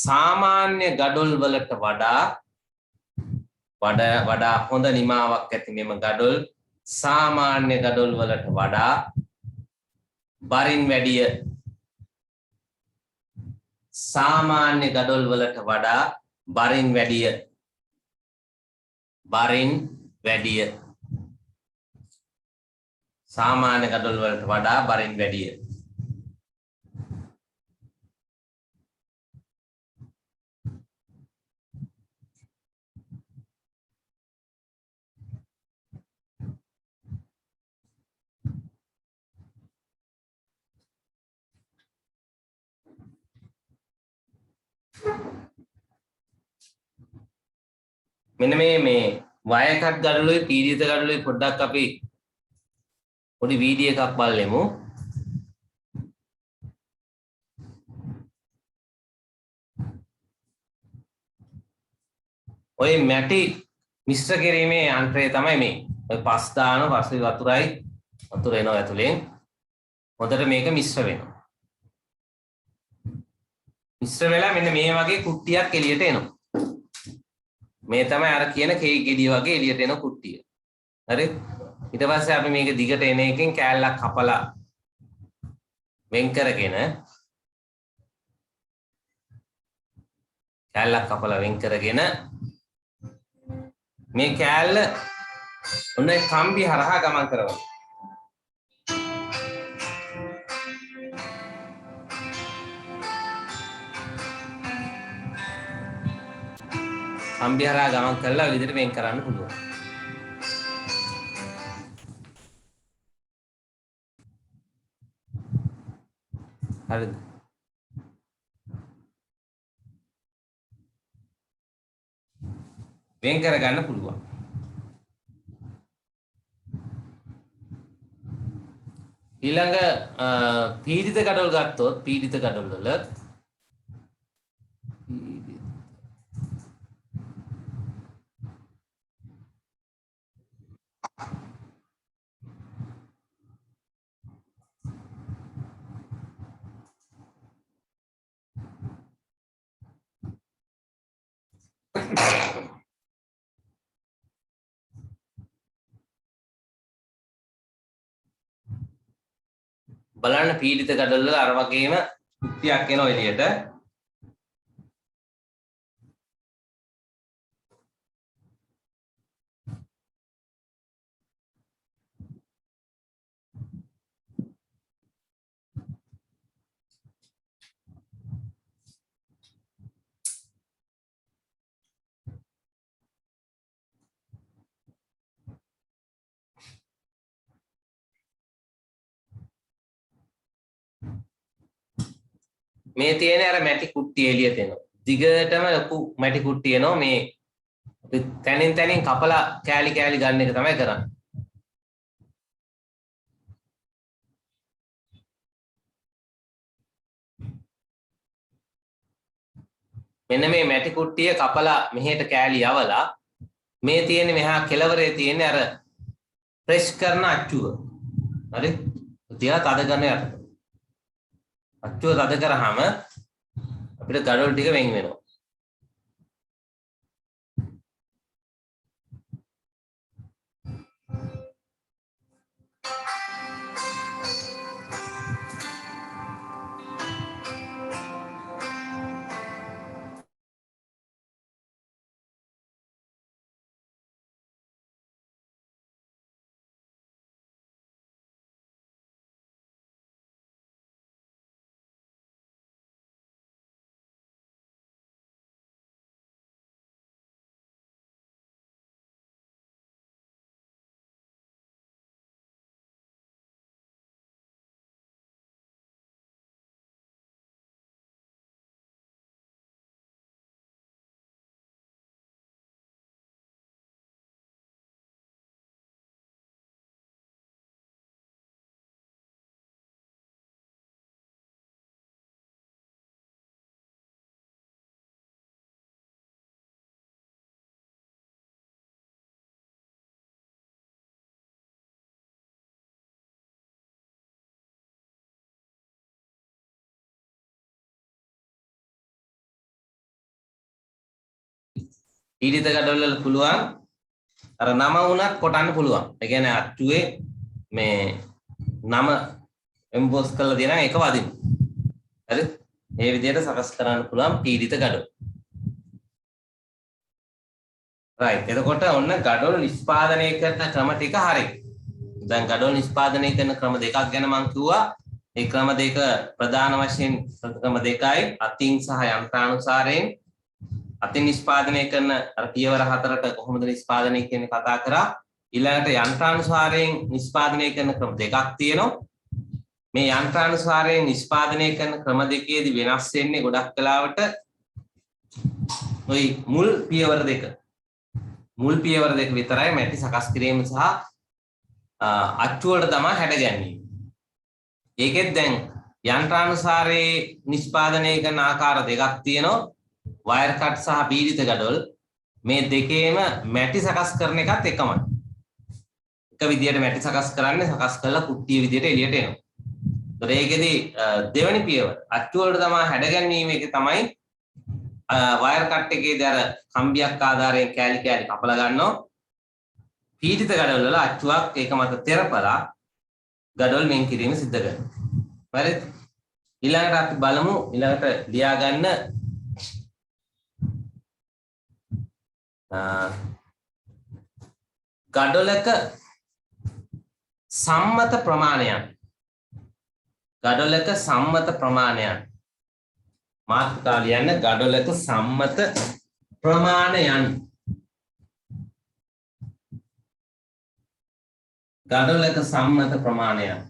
සාමාන්‍ය ගඩොල් වලට වඩා හොඳ නිමාවක් ඇති මෙම ගඩොල් සාමාන්‍ය ගඩොල් වලට වඩා බරින් වැඩිය සාමාන්‍ය ගඩොල් වලට වඩා බරින් වැඩිය සාමාන්‍ය ගඩොල් වලට වඩා බරින් වැඩිය. මෙන්න මේ වයකට් ගඩොලුයි පීඩිත ගඩොලුයි පොඩ්ඩක් අපි පොඩි වීඩියෝ එකක් බලමු. ඔය මැටි මිශ්‍ර කිරීමේ යන්ත්‍රය තමයි මේ. ඔය පස් දාන පස්සේ වතුර එනවා ඇතුලෙන්. හොඳට මේක මිශ්‍ර වෙනවා. මිශ්‍ර වෙලා මෙන්න මේ වගේ කුට්ටියක් එළියට එනවා. මේ තමයි අර කියන කේක් ගෙඩිය වගේ එළියට එන කුට්ටිය. හරි? ඊට පස්සේ අපි මේක දිගට එන එකෙන් කෑල්ලක් කපලා වෙන් කරගෙන මේ කෑල්ල ඔන්න කම්බි හරහා ගමන් කරනවා. කම්බි හරහා ගමන් කරලා විදිහට වෙන් කරන්න පුළුවන්. හරිද? වෙන් කරගන්න පුළුවන්. ඊළඟ පීඩිත ගඩොල් ගත්තොත් පීඩිත ගඩොල් වල බලන්න පීඩිත ගඩොල් වල අර වගේම කුට්ටියක් එනවා එළියට. මේ තියෙන අර මැටි කුට්ටිය එළියට එනවා. දිගටම ලොකු මැටි කුට්ටිය එනවා. මේ අපි තැනින් කපලා කෑලි ගන්න එක තමයි කරන්නේ. මෙන්න මේ මැටි කුට්ටිය කපලා මෙහෙට කෑලි යවලා මේ තියෙන මෙහා කෙළවරේ තියෙන අර ප්‍රෙස් කරන අච්චුව. හරි? තියා තද කරන යට. අච්චුව තද කරාම අපිට ගඩොල් ටික වෙන් වෙනවා. පීඩිත gadol වල පුළුවන් අර නම වුණත් කොටන්න පුළුවන්. ඒ කියන්නේ අට්ටුවේ මේ නම එම්බොස් කරලා දෙනවා ඒක වදින්න. හරි? මේ විදිහට සකස් කරන්න පුළුවන් පීඩිත gadol. right. එතකොට ඔන්න gadol නිෂ්පාදනය කරන ක්‍රම ටික හරි. දැන් gadol නිෂ්පාදනය කරන ක්‍රම දෙකක් ගැන මම කිව්වා. ඒ ක්‍රම දෙක ප්‍රධාන වශයෙන් ක්‍රම දෙකයි අතින් සහ යන්ත්‍රානුසාරයෙන්. අතින් නිෂ්පාදනය කරන අර පියවර හතරට කොහොමද නිෂ්පාදනය කියන්නේ කතා කරා. ඊළඟට යන්ත්‍රානුසාරයෙන් නිෂ්පාදනය කරන ක්‍රම දෙකක් තියෙනවා. මේ යන්ත්‍රානුසාරයෙන් නිෂ්පාදනය කරන ක්‍රම දෙකේදී වෙනස් වෙන්නේ ගොඩක් වෙලාවට ওই මුල් පියවර දෙක විතරයි මැටි සකස් කිරීම සහ අච්චු වලට තමයි හැඩගැන්වීම. ඒකෙත් දැන් යන්ත්‍රානුසාරයේ නිෂ්පාදනය කරන ආකාර දෙකක් තියෙනවා. වයර් කට් සහ පීඩිත gadol මේ දෙකේම මැටි සකස් කරන එකත් එකමයි. එක විදියට මැටි සකස් කරන්නේ සකස් කළා කුට්ටිය විදියට එළියට එනවා. ඒතර ඒකෙදි දෙවෙනි පියවර අච්චු වලට තමයි හැඩගැන්වීම එක තමයි වයර් කට් එකේදී අර කම්බියක් ආධාරයෙන් කෑලි කෑලි කපලා ගන්නවා. පීඩිත gadol වල අච්චුවක් ඒක මත තෙරපලා gadol මෙන් කිරීම සිද්ධ කරනවා. හරිද? ඊළඟට අපි බලමු ඊළඟට ලියා ගන්න gadolක සම්මත ප්‍රමාණයන්. gadolක සම්මත ප්‍රමාණයන්. මාතෘකාව ලියන්න gadolක සම්මත ප්‍රමාණයන්. gadolක සම්මත ප්‍රමාණයන්.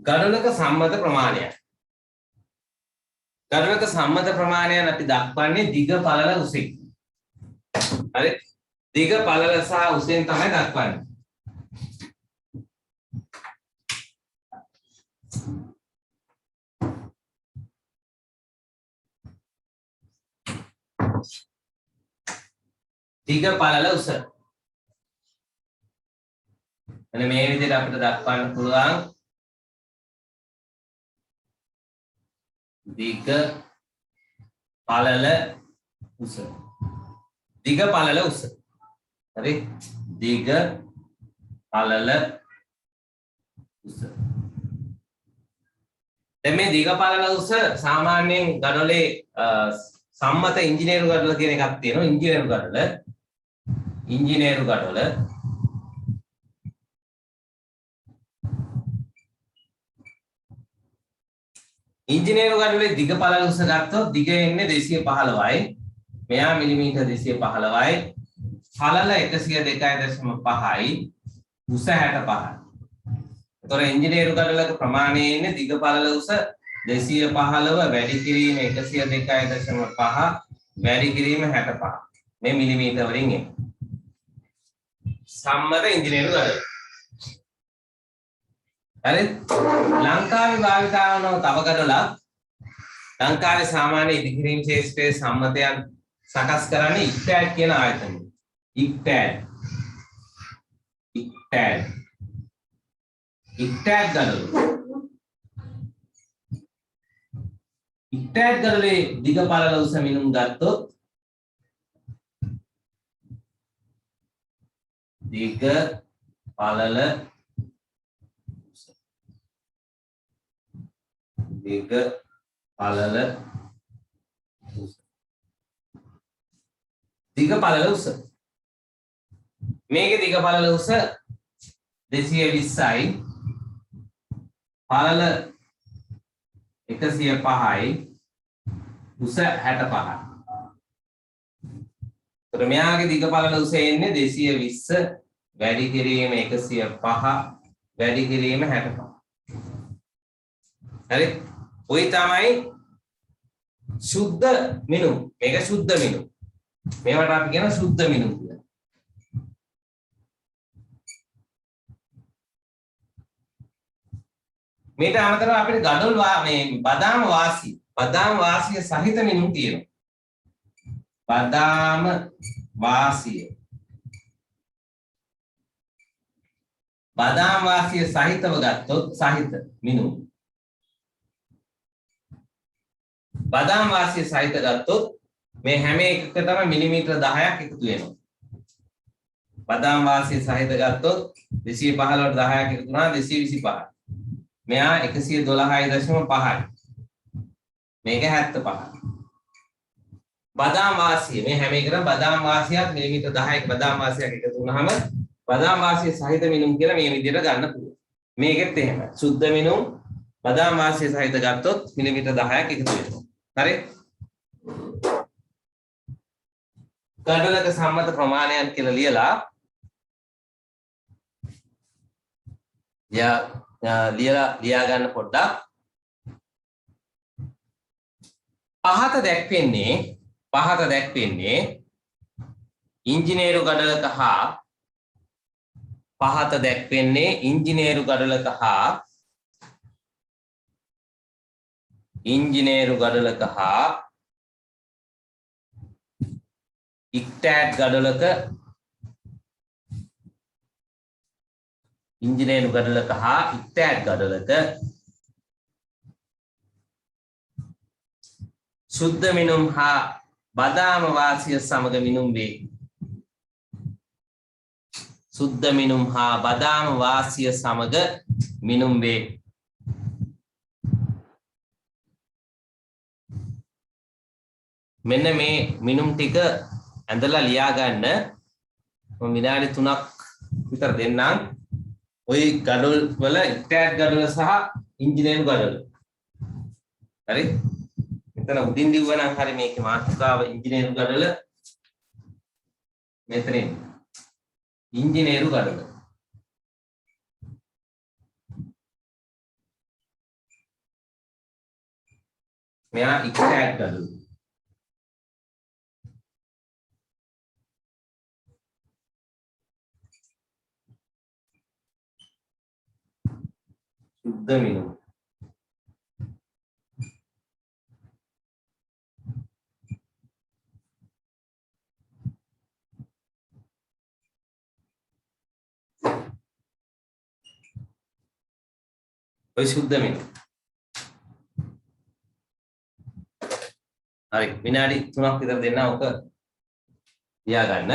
gadolක සම්මත ප්‍රමාණයන්. gadolක සම්මත ප්‍රමාණයන් අපි දක්වන්නේ දිග පළල උසින්. හරි? දිග පළල සහ උසෙන් තමයි දක්වන්නේ. දිග පළල උස. එන්න මේ විදිහට අපිට දක්වන්න පුළුවන්. දිග පළල උස. දිග පළල උස. හරි? දිග පළල උස. දැන් මේ දිග පළල උස සාමාන්‍යයෙන් gadolේ සම්මත ඉංජිනේරු gadol කියන එකක් තියෙනවා. ඉංජිනේරු gadol ඉංජිනේරු gadolේ දිග පළල උස ගත්තොත් දිග එන්නේ 215යි. මෙයා මිලිමීටර් 215යි. පළල 102.5යි. උස 65යි. ඒතොර ඉංජිනේරු gadolක ප්‍රමාණය එන්නේ දිග පළල උස 215 වැඩි කිරීම 102.5 වැඩි කිරීම 65. මේ මිලිමීටර වලින් එන්නේ. සම්මත ඉංජිනේරු gadol. හරි? ලංකාවේ භාවිතා වන තව gadolක් ලංකාවේ සාමාන්‍ය ඉදිකිරීම ශේෂ්ත්‍රයේ සම්මතයන් සකස් කරන්නේ ICTAD කියන ආයතනය. ICTAD gadol. ICTAD gadolේ දිග පළල උස මිනුම් ගත්තොත් දිග පළල දිග පළල උස. දිග පළල උස. මේකේ දිග පළල උස 220යි. පළල 105යි. උස 65යි. ඒතර මෙයාගේ දිග පළල උස එන්නේ 220 වැඩි කිරීම 105 වැඩි කිරීම 65. හරි? ඔය තමයි සුද්ධ මිනුම්. මේක සුද්ධ මිනුම්. මේවට අපි කියන සුද්ධ මිනුම් කියලා. මේට අමතරව අපිට gadol මේ බදාම වාසිය සහිත මිනුම් තියෙනවා. බදාම වාසිය බදාම් වාසිය සහිතව ගත්තොත් සහිත මිනුම්. බදාම් වාසිය සහිත ගත්තොත් මේ හැම එකකටම මිලිමීටර 10ක් එකතු වෙනවා. බදාම් වාසිය සහිත ගත්තොත් 215ට 10ක් එකතු වුණා 225. මෙයා 112.5යි. මේක 75. බදාම් වාසිය මේ හැම එකකටම බදාම් වාසියක් මිලිමීටර 10ක බදාම් වාසියක් එකතු වුණාම බදාම් වාසිය සහිත මිනුම් කියලා මේ විදිහට ගන්න පුළුවන්. මේකෙත් එහෙමයි. සුද්ධ මිනුම් බදාම් වාසිය සහිත ගත්තොත් මිලිමීටර 10ක් එකතු වෙනවා. හරි? ගඩොලක සම්මත ප්‍රමාණයන් කියලා ලියලා ලියා ගන්න පොඩ්ඩක්. පහත දැක්වෙන්නේ ඉංජිනේරු ගඩොලක හා පහත දැක්වෙන්නේ ඉංජිනේරු ගඩොලක හා ඉක්ටෑට් ගඩොලක ඉංජිනේරු ගඩොලක හා ඉක්ටෑට් ගඩොලක සුද්ධ මිනුම් හා බදාම වාසිය සමග මිනුම් වේ. සුද්ධ මිනුම් හා බදාම වාසිය සමග මිනුම් වේ. මෙන්න මේ මිනුම් ටික ඇඳලා ලියා ගන්න. මම විනාඩි 3ක් විතර දෙන්නම්. ওই ගඩොල් වල ඉක්ටෑට් ගඩොල සහ ඉංජිනේරු ගඩොල. හරි? මෙතන උඩින් දිව්වනම් හරි මේකේ මාතෘකාව ඉංජිනේරු ගඩොල. මෙතනින් ඉංජිනේරු ගඩොල. මෙයා ඉක්ටෑට් ගඩොල. සුද්ධ මිනුම්. ඔය සුද්ධ මිනුම්. හරි විනාඩි 3ක් විතර දෙන්න ඔක ලියා ගන්න.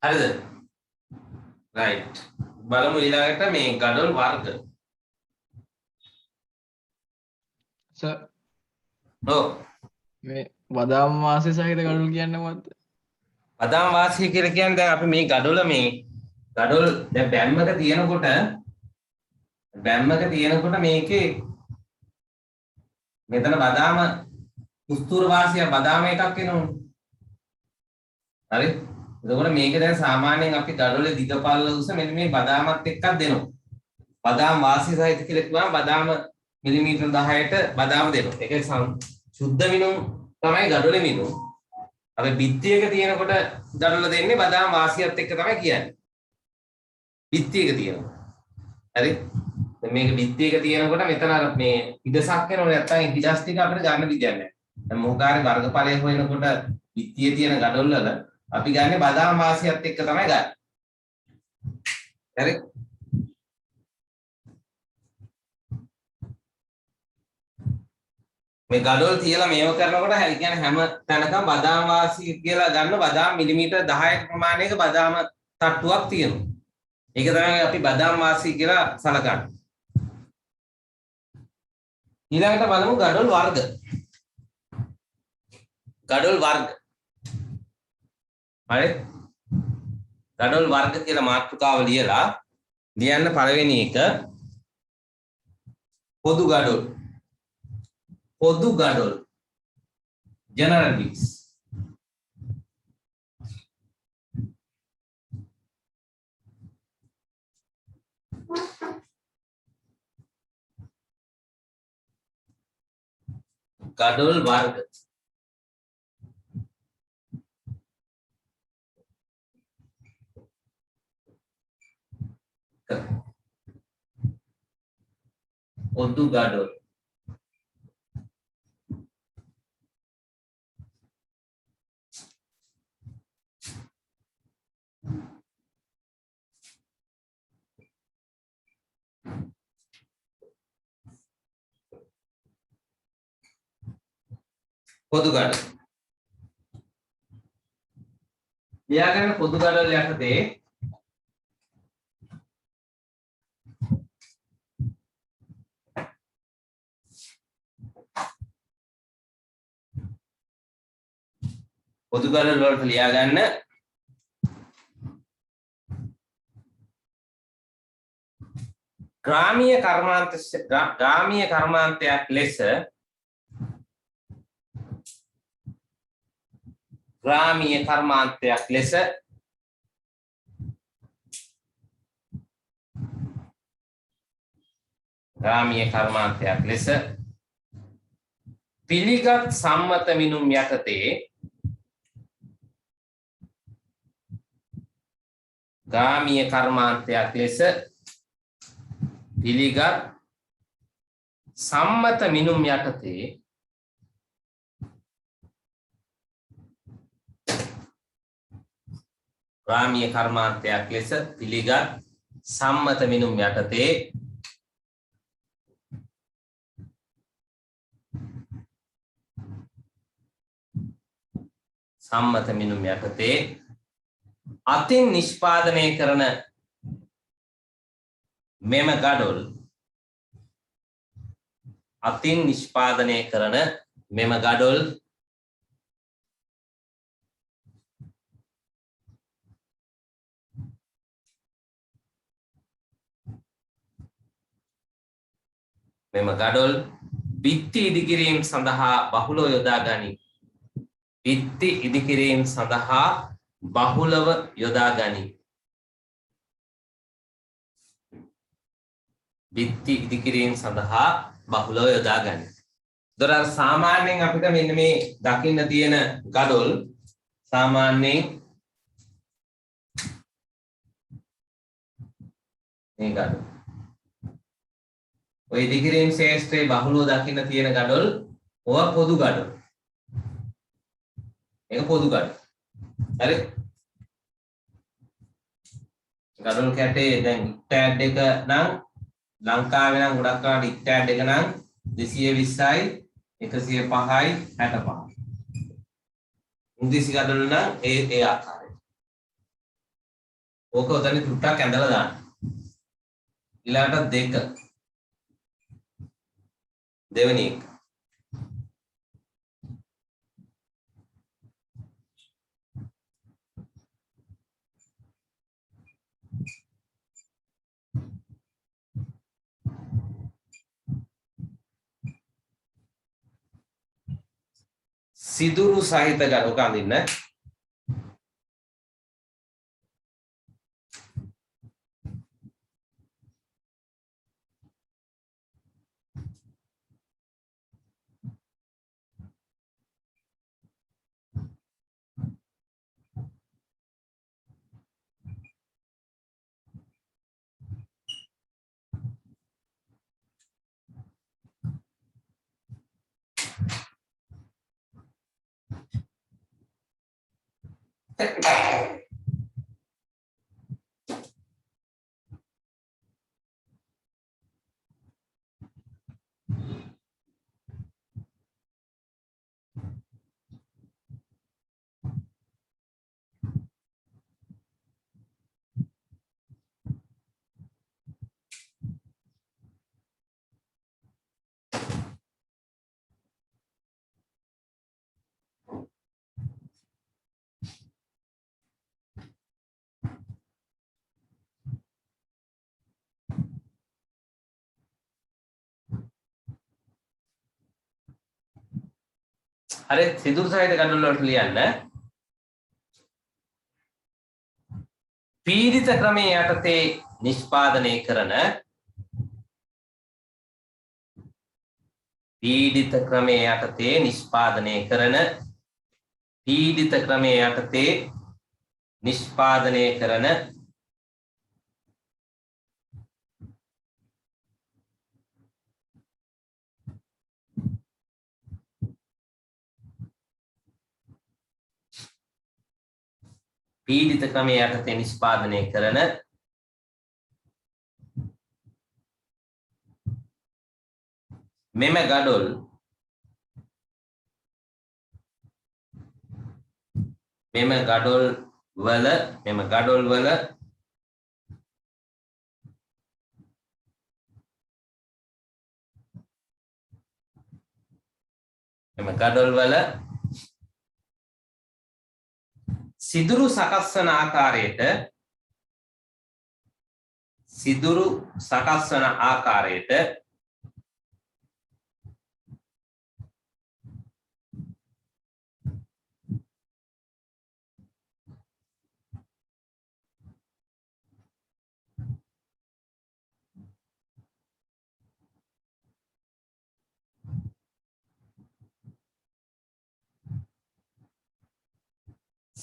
හරිද? right. බලමු ඊළඟට මේ ගඩොල් වර්ග. සර් ඔව්. මේ බදාම් වාසය සහිත ගඩොල් කියන්නේ මොකද්ද? බදාම් වාසිය කියලා කියන්නේ දැන් අපි මේ ගඩොල දැන් බැම්මක තියෙනකොට මේකේ මෙතන බදාම කුස්තුර වාසිය බදාම එකක් එනවනේ. හරි? එතකොට මේක දැන් සාමාන්‍යයෙන් අපි ගඩොලේ දිගපල්ල උස මෙන්න මේ බදාමත් එක්කක් දෙනවා. බදාම් වාසිය සහිත කියලා කිව්වම බදාම මිලිමීටර 10ට බදාම දෙනවා. ඒක සුද්ධ මිනුම් තමයි ගඩොලේ මිනුම්. අපි බිත්තියක තියෙනකොට දඩල දෙන්නේ බදාම වාසියත් එක්ක තමයි කියන්නේ. බිත්තියක තියෙනවා. හරි? දැන් මේක බිත්තියක තියෙනකොට මෙතන අර මේ ඉදසක් වෙනවනේ නැත්තම් ඉදස් ටික අපිට ගන්න විදියක් නැහැ. දැන් මොකාරේ වර්ගඵලය හොයනකොට බිත්තියේ තියෙන ගඩොල් වල අපි ගන්නේ බදාම වාසියත් එක්ක තමයි ගන්නේ. හරි? මේ ගඩොල් තියලා මේව කරනකොට හරි කියන්නේ හැම තැනකම බදාම වාසිය කියලා ගන්න බදාම මිලිමීටර් 10ක ප්‍රමාණයක බදාම තට්ටුවක් තියෙනවා. ඒක තමයි අපි බදාම වාසිය කියලා සලකන්නේ. ඊළඟට බලමු ගඩොල් වර්ග. ගඩොල් වර්ග. හරි? ගඩොල් වර්ග කියලා මාතෘකාව ලියලා ලියන්න පළවෙනි එක පොදු ගඩොල්. පොදු ගඩොල්. general bits. ගඩොල් වර්ග. පොදු ගඩොල්. පොදු ගඩොල්. ලියාගන්න පොදු ගඩොල් යටතේ පොදු ගඩොල් වලට ලියාගන්න ග්‍රාමීය කර්මාන්තයක් ලෙස ග්‍රාමීය කර්මාන්තයක් ලෙස පිළිගත් සම්මත මිනුම් යටතේ ග්‍රාමීය කර්මාන්තයක් ලෙස පිළිගත් සම්මත මිනුම් යටතේ ග්‍රාමීය කර්මාන්තයක් ලෙස පිළිගත් සම්මත මිනුම් යටතේ අතින් නිෂ්පාදනය කරන මෙම ගඩොල් බිත්ති ඉදිකිරීම සඳහා බහුලව යොදා ගනී. බිත්ති ඉදිකිරීම සඳහා බහුලව යොදා ගනී. බිත්ති ඉදිකිරීම සඳහා බහුලව යොදා ගනී. දොර සාමාන්‍යයෙන් අපිට මෙන්න මේ දකින්න තියෙන ගඩොල් සාමාන්‍යයෙන් මේ ගඩොල් ඔය ඉදිකිරීම ශේෂ්ත්‍රයේ බහුලව දකින්න තියෙන ගඩොල් ඔය පොදු ගඩොල්. ඒක පොදු ගඩොල්. හරි? ගඩොල් කැටේ දැන් ටැග් එක නම් ලංකාවේ නම් ගොඩක් කරාට ටැග් එක නම් 220යි 105යි 65යි. ඉංග්‍රීසි ගඩොල් නම් ඒ ආකාරයට. ඕක උතන තුට්ටක් ඇඳලා දාන්න. ඊළඟට දෙක. දෙවෙනි එක. සිදුරු සහිත ගඩොල් අඳින්න. හරි සිදුරු සහිත ගණන් වලට ලියන්න. පීඩිත ක්‍රමයේ යටතේ නිෂ්පාදනය කරන පීඩිත ක්‍රමයේ යටතේ නිෂ්පාදනය කරන පීඩිත ක්‍රමයේ යටතේ නිෂ්පාදනය කරන පීඩිත ක්‍රමයේ යටතේ නිෂ්පාදනය කරන මෙම ගඩොල් වල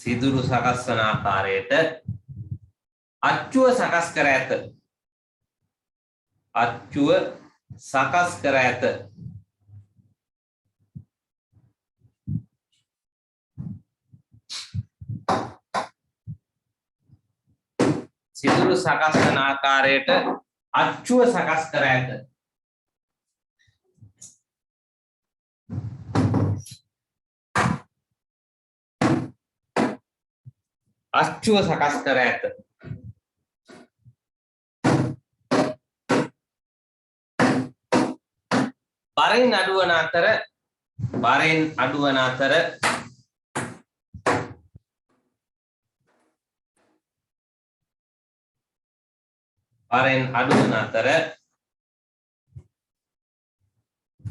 සිදුරු සකස් වන ආකාරයට අච්චුව සකස් කර ඇත. සිදුරු සකස් වන ආකාරයට අච්චුව සකස් කර ඇත. අච්චුව සකස් කර ඇත.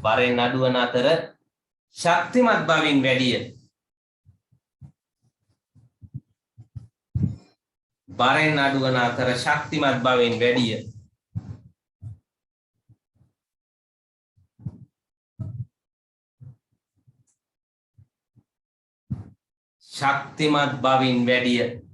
බරෙන් අඩුවන අතර ශක්තිමත් බවින් වැඩිය. බරෙන් අඩුවන අතර ශක්තිමත් බවින් වැඩිය. ශක්තිමත් බවින් වැඩිය.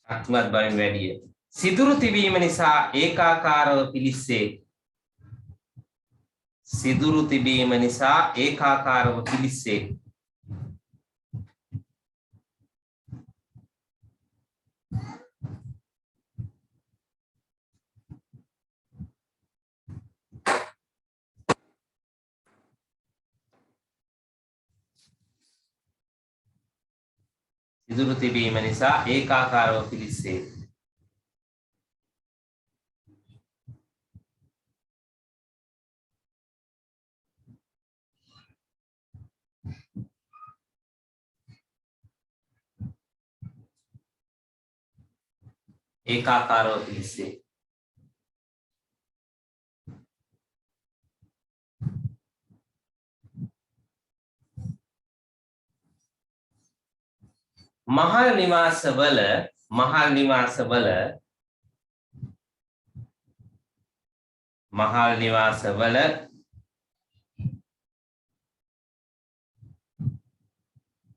ශක්තිමත් බවින් වැඩිය. සිදුරු තිබීම නිසා ඒකාකාරව පිලිස්සේ. සිදුරු තිබීම නිසා ඒකාකාරව පිලිස්සේ. සිදුරු තිබීම නිසා ඒකාකාරව පිලිස්සේ. ඒකාකාරව පිලිස්සේ. මහල් නිවාසවල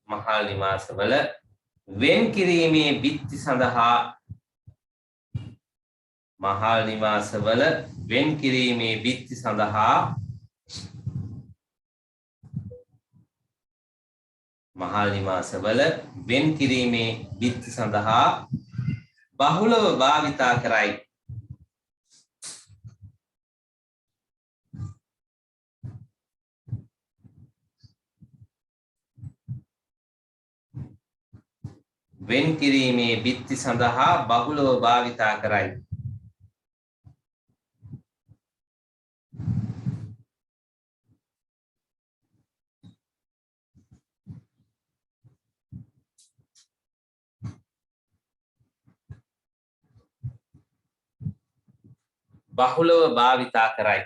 මහල් නිවාසවල වෙන් කිරීමේ බිත්ති සඳහා මහල් නිවාසවල වෙන් කිරීමේ බිත්ති සඳහා මහල් නිවාසවල වෙන් කිරීමේ බිත්ති සඳහා බහුලව භාවිතා කරයි. වෙන් කිරීමේ බිත්ති සඳහා බහුලව භාවිතා කරයි. බහුලව භාවිතා කරයි.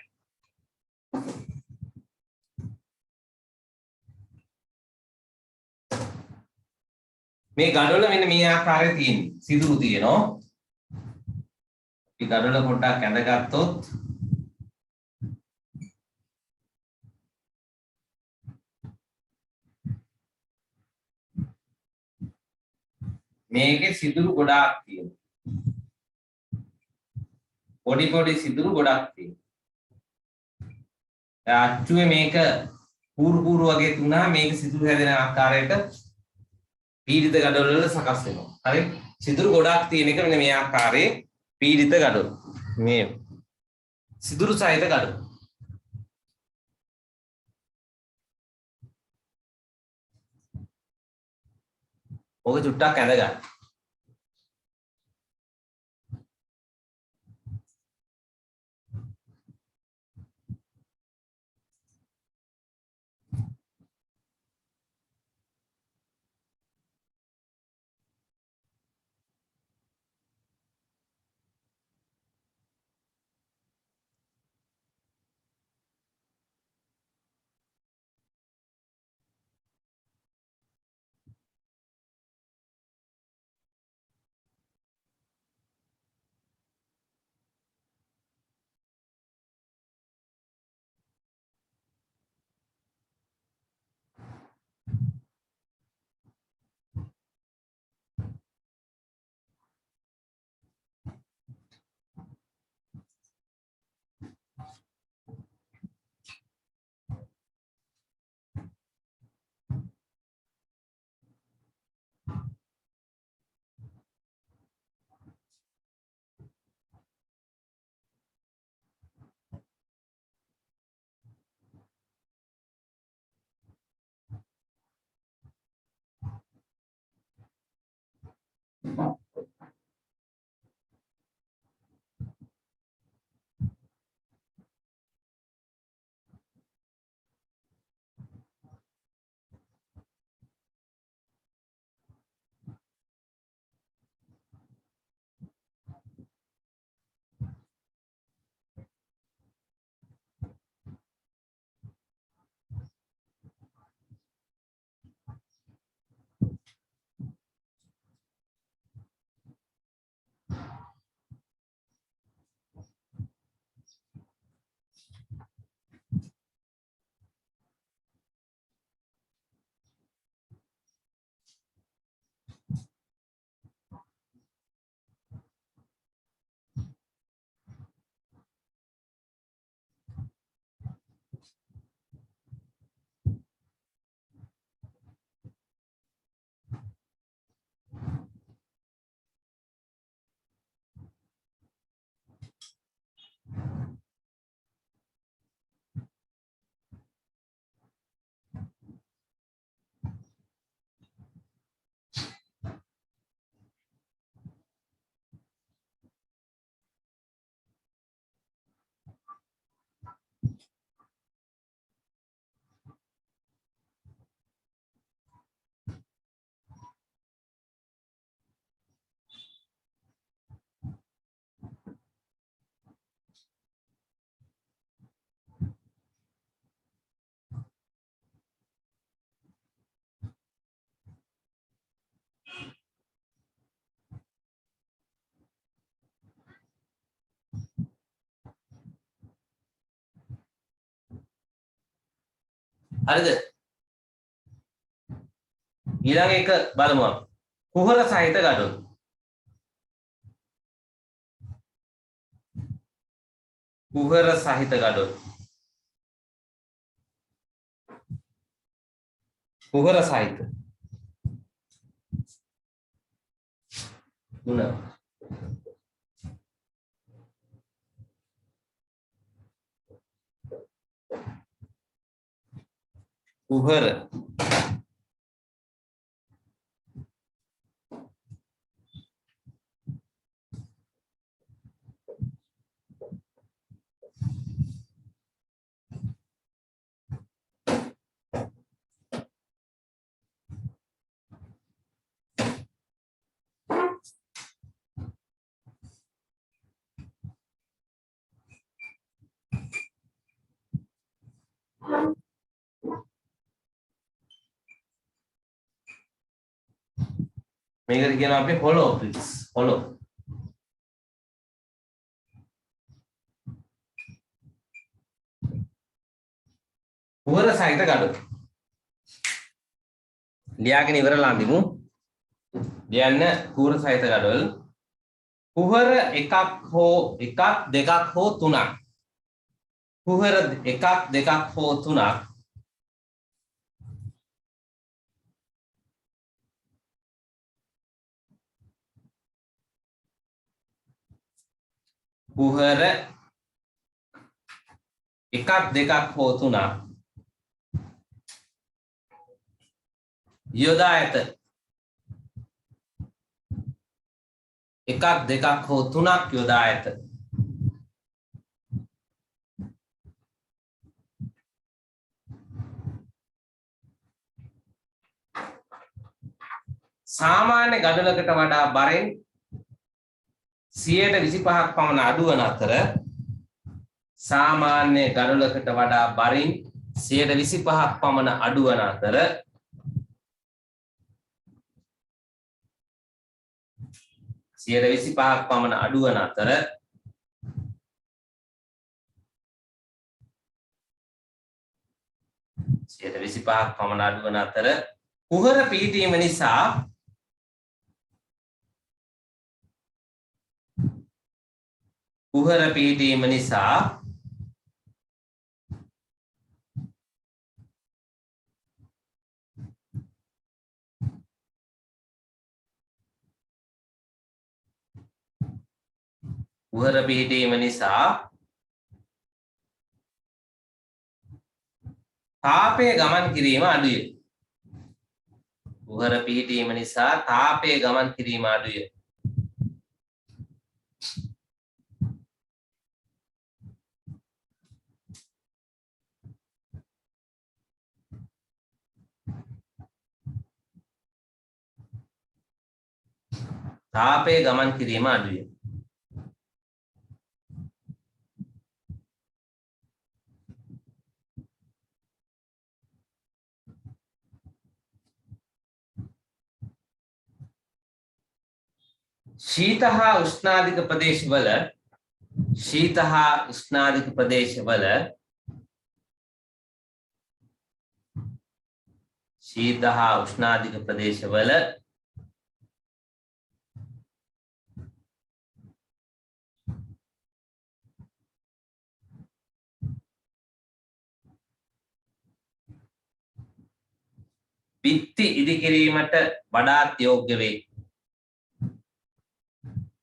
මේ ගඩොල මෙන්න මේ ආකාරයේ තියෙන්නේ. සිදුරු තියෙනවා. මේ ගඩොල පොඩ්ඩක් ඇඳගත්තොත් මේකේ සිදුරු ගොඩාක් තියෙනවා. පොඩි සිදුරු ගොඩක් තියෙනවා. අච්චුවේ මේක කූරු වගේ තුනා මේක සිදුරු හැදෙන ආකාරයට පීඩිත ගඩොල් වල සකස් වෙනවා. හරි? සිදුරු ගොඩක් තියෙන එක මෙන්න මේ ආකාරයේ පීඩිත ගඩොල්. මේ සිදුරු සහිත ගඩොල්. ඕක චුට්ටක් ඇඳ ගන්න. හරිද? ඊළඟ එක බලමු අපි. කුහර සහිත ගඩොල්. කුහර සහිත ගඩොල්. කුහර සහිත. තුන. කුහර මේකට කියනවා අපි hollow bricks. hollow. කුහර සහිත ගඩොල්. ලියාගෙන ඉවරලා අඳිමු. ලියන්න කුහර සහිත ගඩොල්. කුහර එකක් දෙකක් හෝ තුනක්. කුහර එකක් දෙකක් හෝ තුනක්. කුහර එකක් දෙකක් හෝ තුනක් යොදා ඇත. එකක් දෙකක් හෝ තුනක් යොදා ඇත. සාමාන්‍ය ගඩොලකට වඩා බරෙන් 25ක් පමණ අඩු වන අතර සාමාන්‍ය ගඩොලකට වඩා බරින් 25ක් පමණ අඩු වන අතර කුහර පිහිටීම නිසා කුහර පිහිටීම නිසා තාපය ගමන් කිරීම අඩුය. කුහර පිහිටීම නිසා තාපය ගමන් කිරීම අඩුය. තාපය ගමන් කිරීම අඩුය. ශීත හා උෂ්ණාධික ප්‍රදේශවල බිත්ති ඉදිකිරීමට වඩාත් යෝග්‍ය වේ.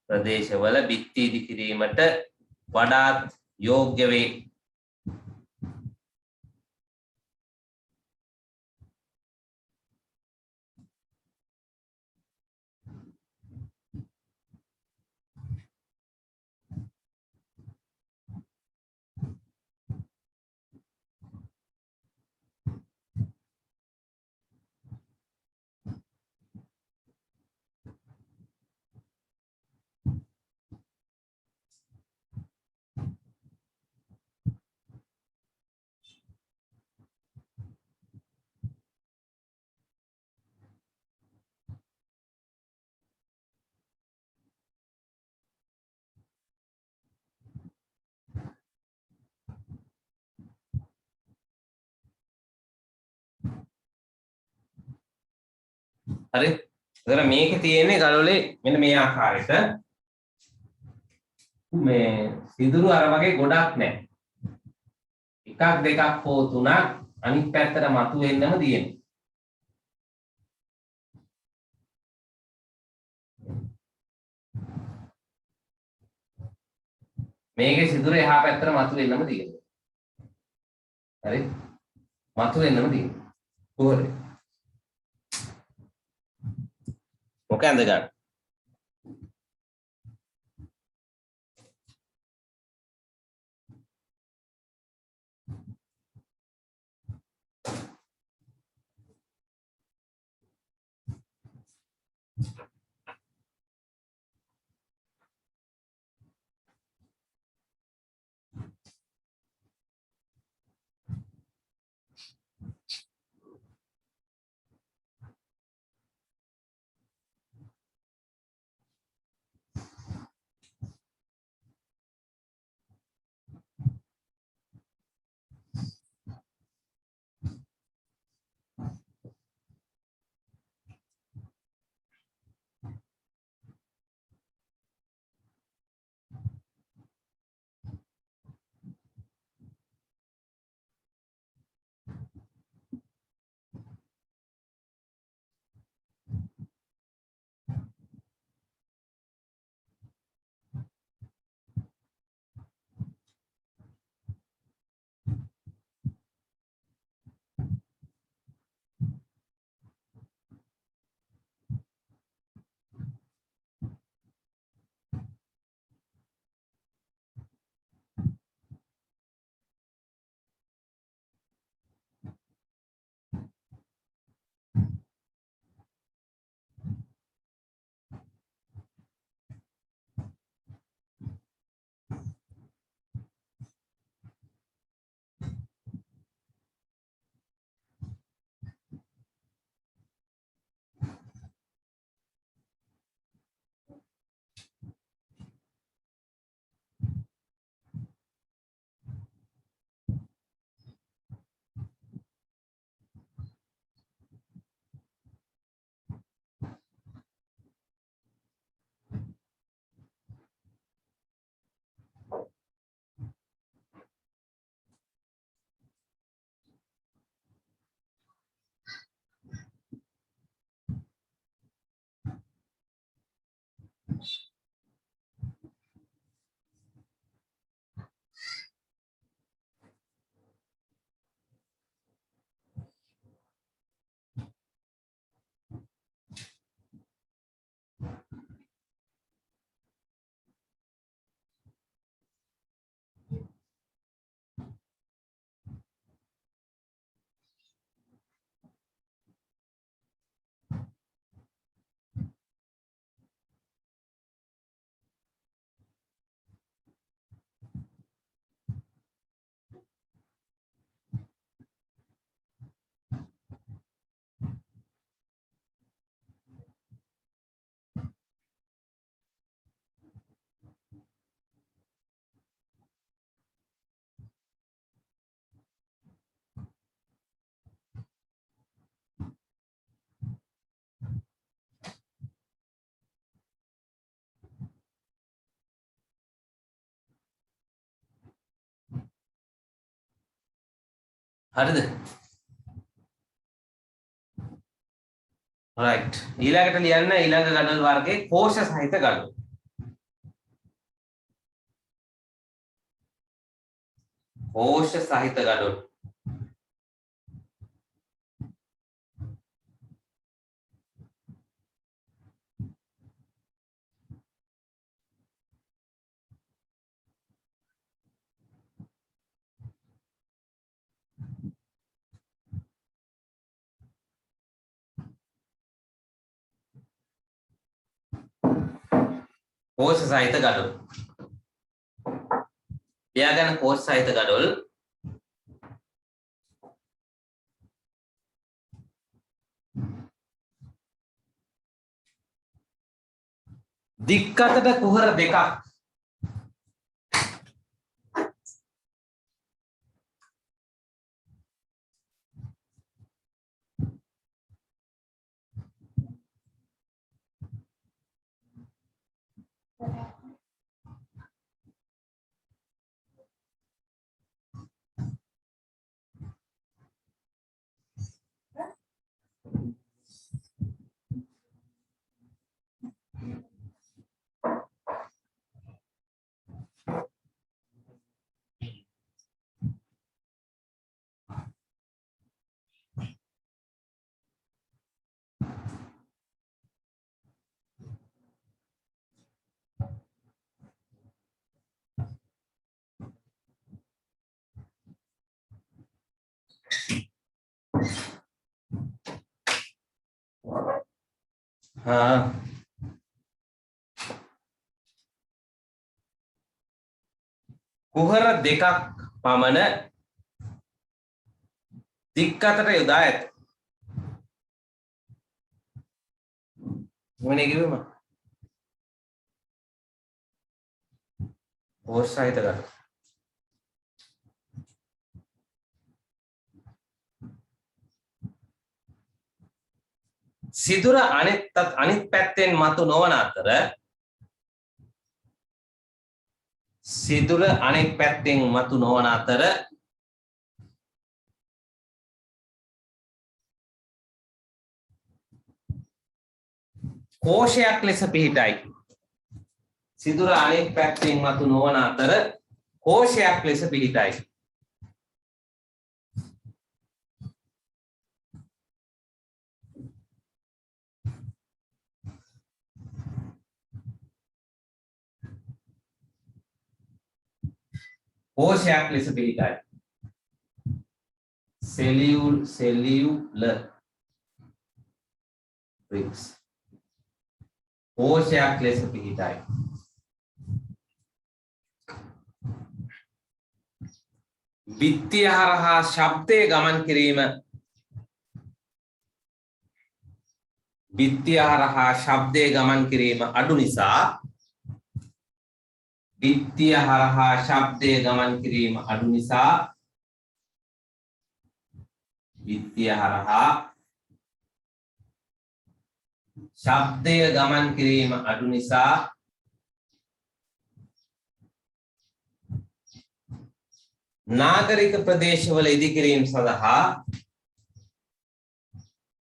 ප්‍රදේශවල බිත්ති ඉදිකිරීමට වඩාත් යෝග්‍ය වේ. හරි. එතන මේකේ තියෙන්නේ ගලවලේ මෙන්න මේ ආකාරයට මේ සිදුරු අර වගේ ගොඩක් නැහැ. එකක් දෙකක් හෝ තුනක් අනිත් පැත්තට මතු වෙන්නම තියෙනවා. මේකේ සිදුර එහා පැත්තට මතු වෙන්නම තියෙනවා. හරි? මතු වෙන්නම තියෙනවා. කොහොමද? මොකද ගන්න? හරිද? right. ඊළඟට ලියන්න ඊළඟ ගඩොල් වර්ගයේ කෝෂ සහිත ගඩොල්. කෝෂ සහිත ගඩොල්. කෝෂ සහිත ගඩොල්. ලියාගන්න කෝෂ සහිත ගඩොල්. දික් අතට කුහර දෙකක්. हाँ කුහර දෙකක් පමණ දික් අතට යොදා ඇත. මොනේ කිව්වම ඕස් සහිත ගන්න. සිදුර අනිත් පැත්තෙන් මතු නොවන අතර සිදුර අනෙක් පැත්තෙන් මතු නොවන අතර කෝෂයක් ලෙස පිහිටයි. සිදුර අනෙක් පැත්තෙන් මතු නොවන අතර කෝෂයක් ලෙස පිහිටයි. කෝෂයක් ලෙස පිහිටයි. cellular bricks කෝෂයක් ලෙස පිහිටයි. බිත්තිය හරහා ශබ්දය ගමන් කිරීම බිත්තිය හරහා ශබ්දය ගමන් කිරීම අඩු නිසා බිත්තිය හරහා ශබ්දය ගමන් කිරීම අඩු නිසා බිත්තිය හරහා ශබ්දය ගමන් කිරීම අඩු නිසා නාගරික ප්‍රදේශවල ඉදිකිරීම සඳහා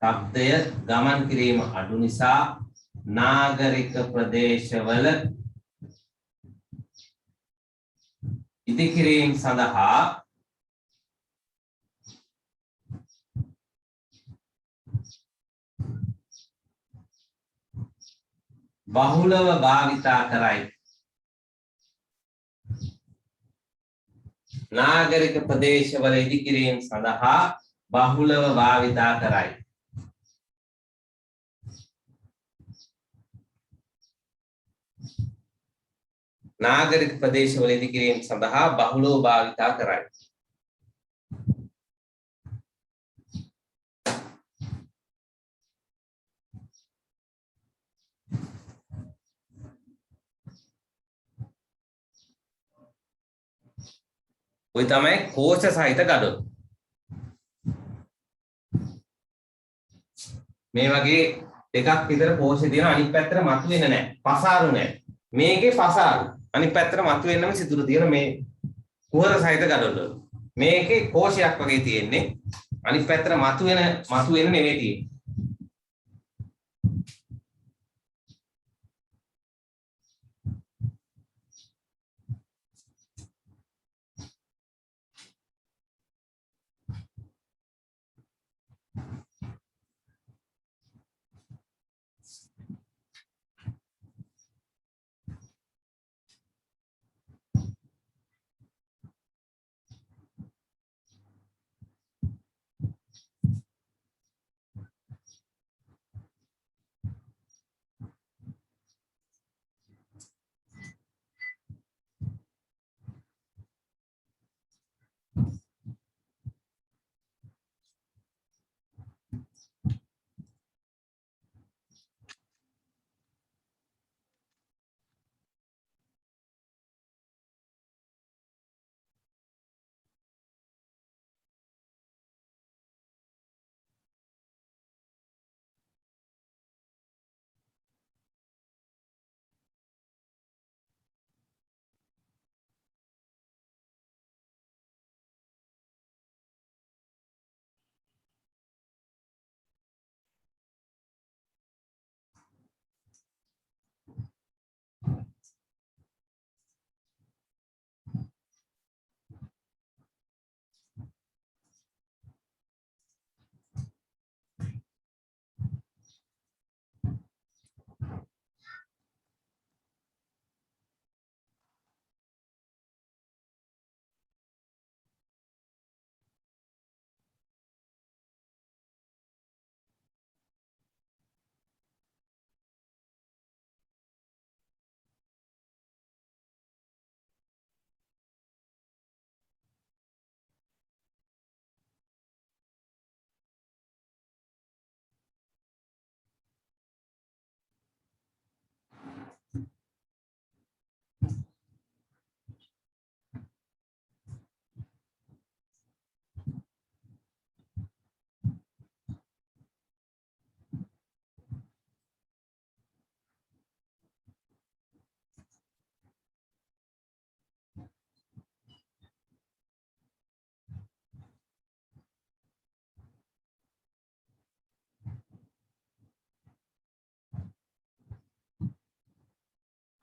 ශබ්දය ගමන් කිරීම අඩු නිසා නාගරික ප්‍රදේශවල ඉදිකිරීම සඳහා බහුලව භාවිතා කරයි. නාගරික ප්‍රදේශවල ඉදිකිරීම සඳහා බහුලව භාවිතා කරයි. නාගරික ප්‍රදේශවල ඉදිකිරීම සඳහා බහුලව භාවිතා කරයි. ඔය තමයි කෝෂ සහිත ගඩොල්. මේ වගේ දෙකක් විතර කෝෂේ තියෙන අනිත් පැත්තට මතුවෙන්නේ නැහැ. පසාරු නැහැ. මේකේ පසාරු. අනිත් පැත්තට මතුවෙන්නම සිදුරු තියෙන මේ කුහර සහිත ගඩොල් වල. මේකේ කෝෂයක් වගේ තියෙන්නේ. අනිත් පැත්තට මතුවෙන නෙවෙයි තියෙන්නේ.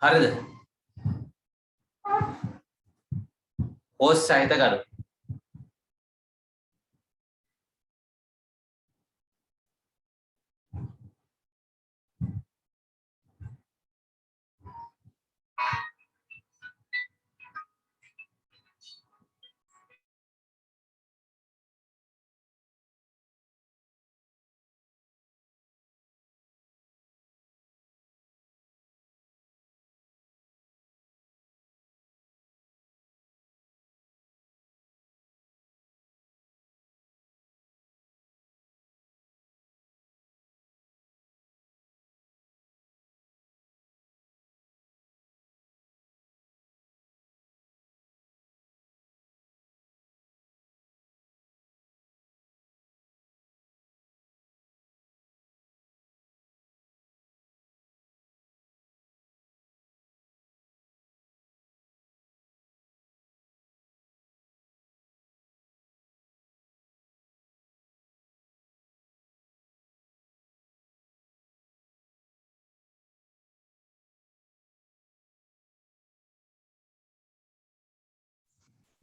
හරිද? පෝස්ට් සහිත ගණු.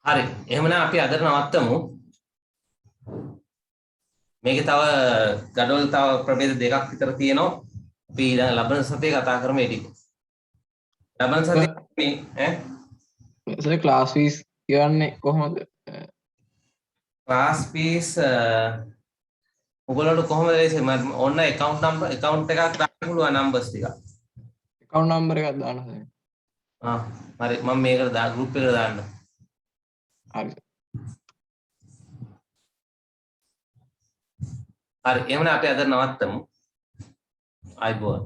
හරි. එහෙමනම් අපි අද නවත්තමු. මේකේ තව gadol තව ප්‍රභේද දෙකක් විතර තියෙනවා. අපි ඊළඟ ලබන සතියේ කතා කරමු ඒ ටික. ලබන සතියේ ඈ සර් ක්ලාස් ෆීස් කියවන්නේ කොහොමද? ක්ලාස් ෆීස් ඔයගොල්ලන්ට කොහොමද ලේසි? මම ඔන්න account එකක් දාන්න පුළුවන් numbers ටික. account number එකක් දාන්න සර්. හරි මම මේකට group එකට දාන්න. හරි. හරි එහෙනම් අපි අද නවත්තමු. ආයිබෝන්.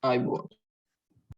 ආයිබෝන්.